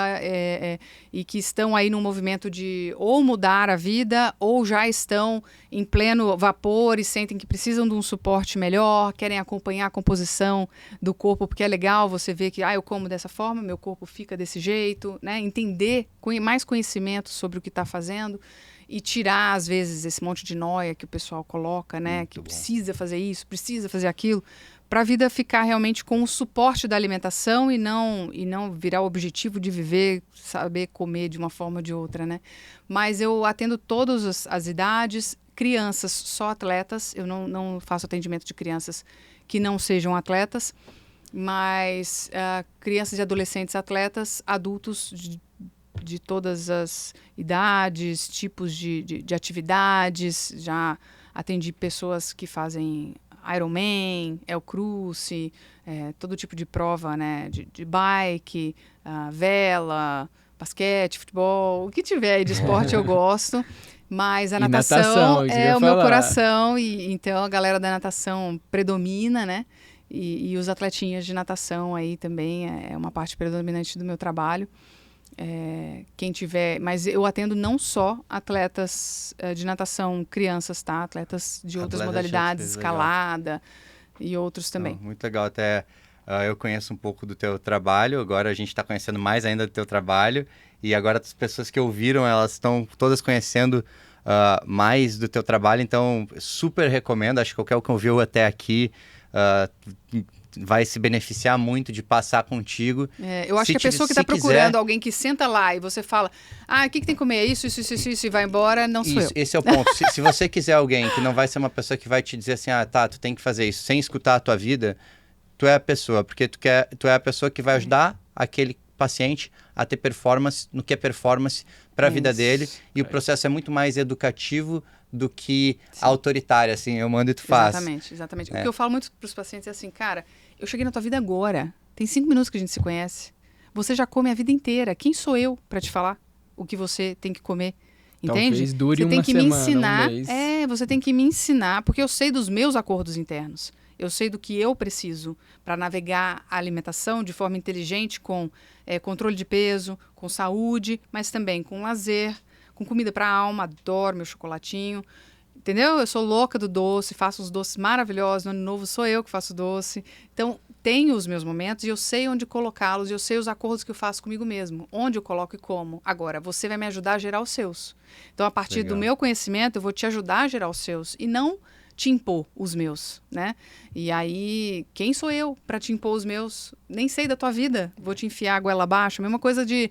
C: e que estão aí num movimento de ou mudar a vida ou já estão em pleno vapor e sentem que precisam de um suporte melhor, querem acompanhar a composição do corpo, porque é legal você ver que eu como dessa forma, meu corpo fica desse jeito, né? Entender mais conhecimento sobre o que está fazendo e tirar, às vezes, esse monte de noia que o pessoal coloca, né?
B: Muito
C: que
B: bom.
C: Precisa fazer isso, precisa fazer aquilo, para a vida ficar realmente com o suporte da alimentação e não virar o objetivo de viver, saber comer de uma forma ou de outra, né? Mas eu atendo todas as idades, crianças, só atletas, eu não faço atendimento de crianças que não sejam atletas, mas crianças e adolescentes atletas, adultos de todas as idades, tipos de atividades, já atendi pessoas que fazem Ironman, El Cruce, todo tipo de prova, né, de bike, vela, basquete, futebol, o que tiver aí de esporte eu gosto, mas a natação é o meu coração, e então a galera da natação predomina, né, e os atletinhas de natação aí também é uma parte predominante do meu trabalho. Quem tiver, mas eu atendo não só atletas de natação, crianças, tá? Atletas de outras modalidades, escalada e outros também.
B: Muito legal, até eu conheço um pouco do teu trabalho, agora a gente está conhecendo mais ainda do teu trabalho e agora as pessoas que ouviram, elas estão todas conhecendo mais do teu trabalho, então super recomendo, acho que qualquer um que ouviu até aqui vai se beneficiar muito de passar contigo.
C: Eu acho que a pessoa que está procurando alguém que senta lá e você fala, o que tem que comer? Isso, e vai embora, não sou eu.
B: Esse é o ponto. se você quiser alguém que não vai ser uma pessoa que vai te dizer assim, tu tem que fazer isso, sem escutar a tua vida, tu é a pessoa, porque tu é a pessoa que vai ajudar aquele paciente a ter performance no que é performance para a vida dele, e o processo é muito mais educativo do que autoritário, assim, eu mando e tu faz.
C: Exatamente. O que eu falo muito para os pacientes é assim, cara, eu cheguei na tua vida agora, tem 5 minutos que a gente se conhece, você já come a vida inteira, quem sou eu para te falar o que você tem que comer? Entende?
A: Talvez dure
C: você tem
A: uma
C: que
A: semana,
C: me ensinar,
A: um mês.
C: você tem que me ensinar, porque eu sei dos meus acordos internos. Eu sei do que eu preciso para navegar a alimentação de forma inteligente, com controle de peso, com saúde, mas também com lazer, com comida para a alma. Adoro meu chocolatinho. Entendeu? Eu sou louca do doce, faço os doces maravilhosos. No ano novo sou eu que faço doce. Então, tenho os meus momentos e eu sei onde colocá-los, e eu sei os acordos que eu faço comigo mesmo, onde eu coloco e como. Agora, você vai me ajudar a gerar os seus. Então, a partir do meu conhecimento, eu vou te ajudar a gerar os seus e não te impor os meus, né? E aí, quem sou eu para te impor os meus? Nem sei da tua vida, vou te enfiar a goela abaixo. A mesma coisa de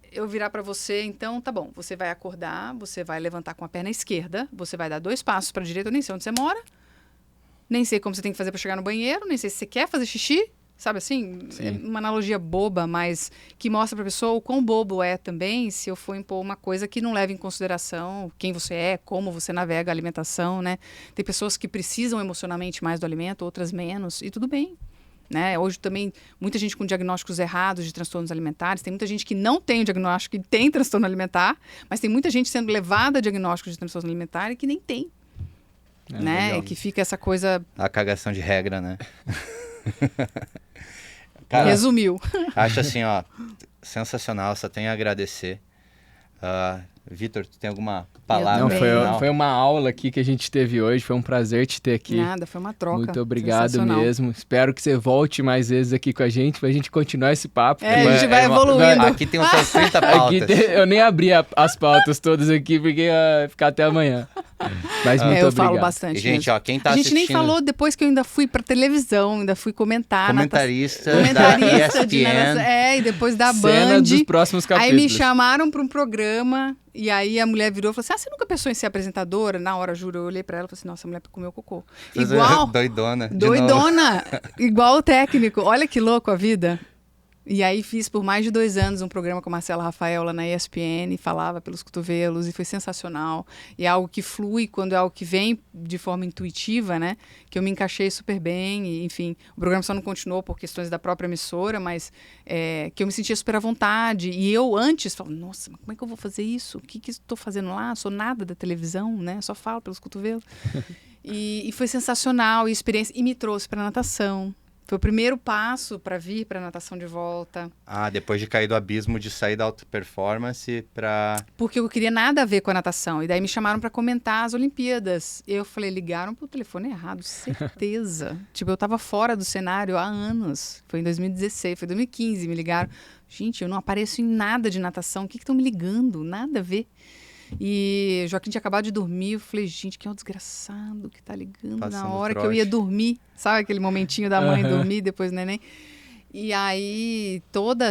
C: eu virar para você, então, tá bom, você vai acordar, você vai levantar com a perna esquerda, você vai dar 2 passos para a direita, eu nem sei onde você mora, nem sei como você tem que fazer para chegar no banheiro, nem sei se você quer fazer xixi, sabe assim?
A: Sim.
C: É uma analogia boba, mas que mostra para a pessoa o quão bobo é também se eu for impor uma coisa que não leva em consideração quem você é, como você navega a alimentação, né? Tem pessoas que precisam emocionalmente mais do alimento, outras menos, e tudo bem. Né? Hoje também, muita gente com diagnósticos errados de transtornos alimentares, tem muita gente que não tem o diagnóstico e tem transtorno alimentar, mas tem muita gente sendo levada a diagnóstico de transtorno alimentar e que nem tem. Né? E que fica essa coisa...
B: A cagação de regra, né? Cara,
C: resumiu.
B: acho assim, ó, sensacional, só tenho a agradecer. Vitor, tu tem alguma palavra
A: Não,
B: final?
A: foi uma aula aqui que a gente teve hoje, foi um prazer te ter aqui.
C: Nada, foi uma troca.
A: Muito obrigado
C: Sensacional.
A: mesmo. Espero que você volte mais vezes aqui com a gente pra gente continuar esse papo.
C: A gente vai evoluindo.
B: Aqui tem umas 30
A: Aqui
B: pautas.
A: eu nem abri as pautas todas aqui, porque ia ficar até amanhã. Mas muito
C: eu
A: obrigado.
C: falo bastante.
B: E, gente,
C: mesmo.
B: ó, quem tá
C: a gente
B: assistindo...
C: nem falou depois que eu ainda fui pra televisão, ainda fui comentar.
B: Comentarista
C: Comentarista
B: da
C: de
B: ESPN.
C: e depois da
A: Cena
C: Band.
A: dos próximos
C: Aí
A: capítulos.
C: me chamaram para um programa e aí a mulher virou e falou assim, você nunca pensou em ser apresentadora? Na hora, juro, eu olhei para ela e falei assim, nossa, a mulher comeu cocô. Igual,
B: Doidona. de novo.
C: doidona, igual o técnico. Olha que louco a vida. E aí fiz por mais de 2 anos um programa com a Marcela Rafael lá na ESPN, falava pelos cotovelos e foi sensacional. E é algo que flui quando é algo que vem de forma intuitiva, né? Que eu me encaixei super bem e, enfim, o programa só não continuou por questões da própria emissora, mas que eu me sentia super à vontade. E eu antes falava, nossa, mas como é que eu vou fazer isso? O que estou fazendo lá? Sou nada da televisão, né? Só falo pelos cotovelos. E foi sensacional, e experiência, e me trouxe para natação. Foi o primeiro passo para vir para a natação de volta.
B: Depois de cair do abismo, de sair da alta performance para...
C: Porque eu queria nada a ver com a natação. E daí me chamaram para comentar as Olimpíadas. Eu falei, ligaram pro telefone errado, certeza. Tipo, eu tava fora do cenário há anos. Foi em 2016, foi 2015, me ligaram. Gente, eu não apareço em nada de natação. O que estão me ligando? Nada a ver. E Joaquim tinha acabado de dormir, eu falei, gente, quem é o desgraçado que tá ligando
B: Passando
C: na hora
B: trote.
C: que eu ia dormir, sabe aquele momentinho da mãe dormir depois do neném? E aí, toda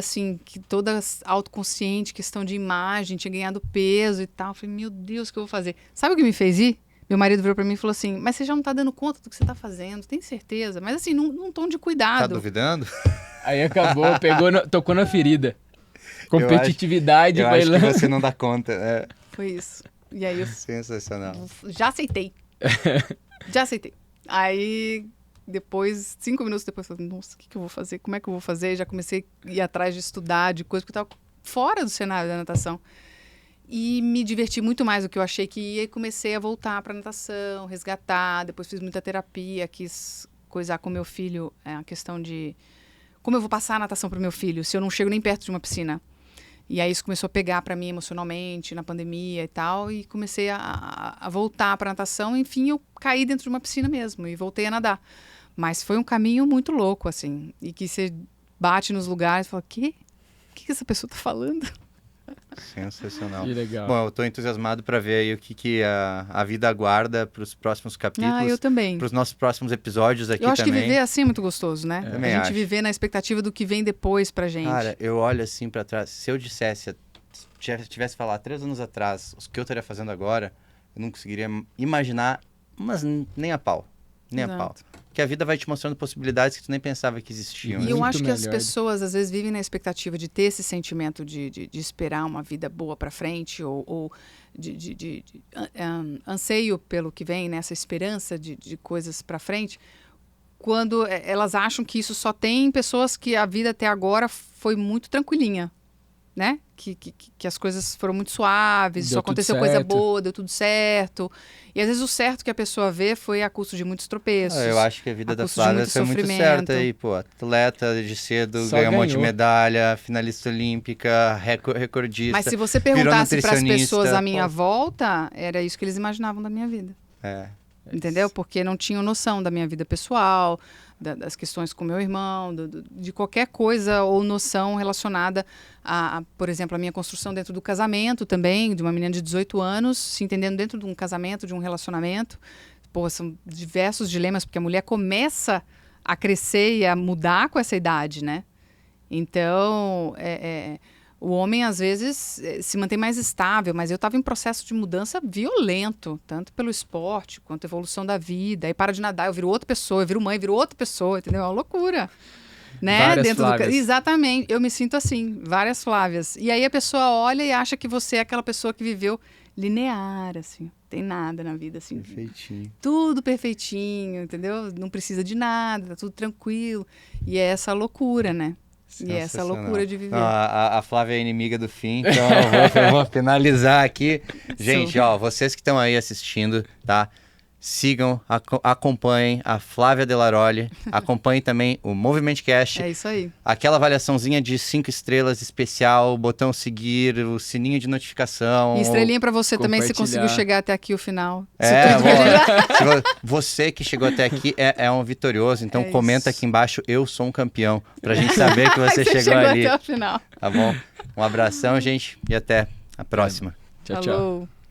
C: autoconsciente, questão de imagem, tinha ganhado peso e tal, eu falei, meu Deus, o que eu vou fazer? Sabe o que me fez ir? Meu marido virou pra mim e falou assim, mas você já não tá dando conta do que você tá fazendo, tem certeza? Mas assim, num tom de
B: Tá
C: cuidado.
B: duvidando?
A: Aí acabou, tocou na ferida. Competitividade.
B: Eu acho que você não dá conta.
C: Foi isso. E aí eu
B: Sensacional.
C: já aceitei. Já aceitei. Aí, depois, 5 minutos depois, eu falei, nossa, o que eu vou fazer? Como é que eu vou fazer? Já comecei a ir atrás de estudar, de coisa, porque eu estava fora do cenário da natação. E me diverti muito mais do que eu achei que ia e comecei a voltar para natação, resgatar. Depois fiz muita terapia, quis coisar com meu filho a questão de como eu vou passar a natação para o meu filho se eu não chego nem perto de uma piscina. E aí isso começou a pegar para mim emocionalmente, na pandemia e tal, e comecei a voltar para natação. Enfim, eu caí dentro de uma piscina mesmo e voltei a nadar. Mas foi um caminho muito louco, assim, e que você bate nos lugares e fala, o que essa pessoa tá falando?
B: Sensacional.
A: Que legal.
B: Bom, eu tô entusiasmado para ver aí o que a vida aguarda para os próximos capítulos.
C: Eu também.
B: Para os nossos próximos episódios aqui
C: eu acho
B: também.
C: que viver assim é muito gostoso, né?
B: Também
C: a gente
B: acho.
C: viver na expectativa do que vem depois pra gente.
B: Cara, eu olho assim para trás. Se eu tivesse falado 3 anos atrás o que eu estaria fazendo agora, eu não conseguiria imaginar, mas nem a pau. Nem a pau. Porque a vida vai te mostrando possibilidades que tu nem pensava que existiam.
C: E
B: né?
C: eu
A: Muito
C: acho que as
A: melhor.
C: pessoas, às vezes, vivem na expectativa de ter esse sentimento de esperar uma vida boa para frente ou de anseio pelo que vem, né? Essa esperança de coisas para frente, quando elas acham que isso só tem pessoas que a vida até agora foi muito tranquilinha. né? Que as coisas foram muito suaves,
A: Deu
C: só
A: tudo
C: aconteceu coisa
A: certo.
C: boa, deu tudo certo. E às vezes o certo que a pessoa vê foi a custo de muitos tropeços.
B: Eu acho que a vida
C: a
B: da
C: custo de
B: Flávia
C: muito
B: foi muito
C: sofrimento.
B: certa aí, pô. Atleta de cedo,
A: Só
B: ganhou um monte de
A: ganhou.
B: medalha, finalista olímpica, recordista.
C: Mas se você
B: virou
C: perguntasse para as
B: nutricionista,
C: pessoas à minha
B: pô.
C: volta, era isso que eles imaginavam da minha vida.
B: É.
C: Entendeu? Porque não tinham noção da minha vida pessoal, das questões com meu irmão, de qualquer coisa ou noção relacionada por exemplo, a minha construção dentro do casamento também, de uma menina de 18 anos, se entendendo dentro de um casamento, de um relacionamento. Pô, são diversos dilemas, porque a mulher começa a crescer e a mudar com essa idade, né? Então, o homem, às vezes, se mantém mais estável, mas eu estava em processo de mudança violento, tanto pelo esporte quanto a evolução da vida. Aí para de nadar, eu viro outra pessoa, eu viro mãe, eu viro outra pessoa, entendeu? É uma loucura. Né?
A: Várias Flávias.
C: Exatamente, eu me sinto assim, várias Flávias. E aí a pessoa olha e acha que você é aquela pessoa que viveu linear, assim, tem nada na vida, assim.
B: Perfeitinho.
C: Tudo perfeitinho, entendeu? Não precisa de nada, tá tudo tranquilo. E é essa loucura, né? E é essa loucura de viver.
B: Não, a Flávia é inimiga do fim, então eu vou finalizar aqui. Gente, ó, vocês que estão aí assistindo, tá? Sigam, acompanhem a Flávia Delaroli, acompanhem também o Movimentcast.
C: É isso aí.
B: Aquela avaliaçãozinha de 5 estrelas especial, botão seguir, o sininho de notificação.
C: E estrelinha pra você também, se
A: compartilhar.
C: conseguiu chegar até aqui o final.
B: Você que chegou até aqui é um vitorioso, então
C: É
B: comenta
C: isso.
B: aqui embaixo, eu sou um campeão, pra gente saber que você
C: Você
B: chegou ali.
C: até o final.
B: Tá bom? Um abração, gente, e até a próxima.
A: Tchau, tchau.
C: Falou.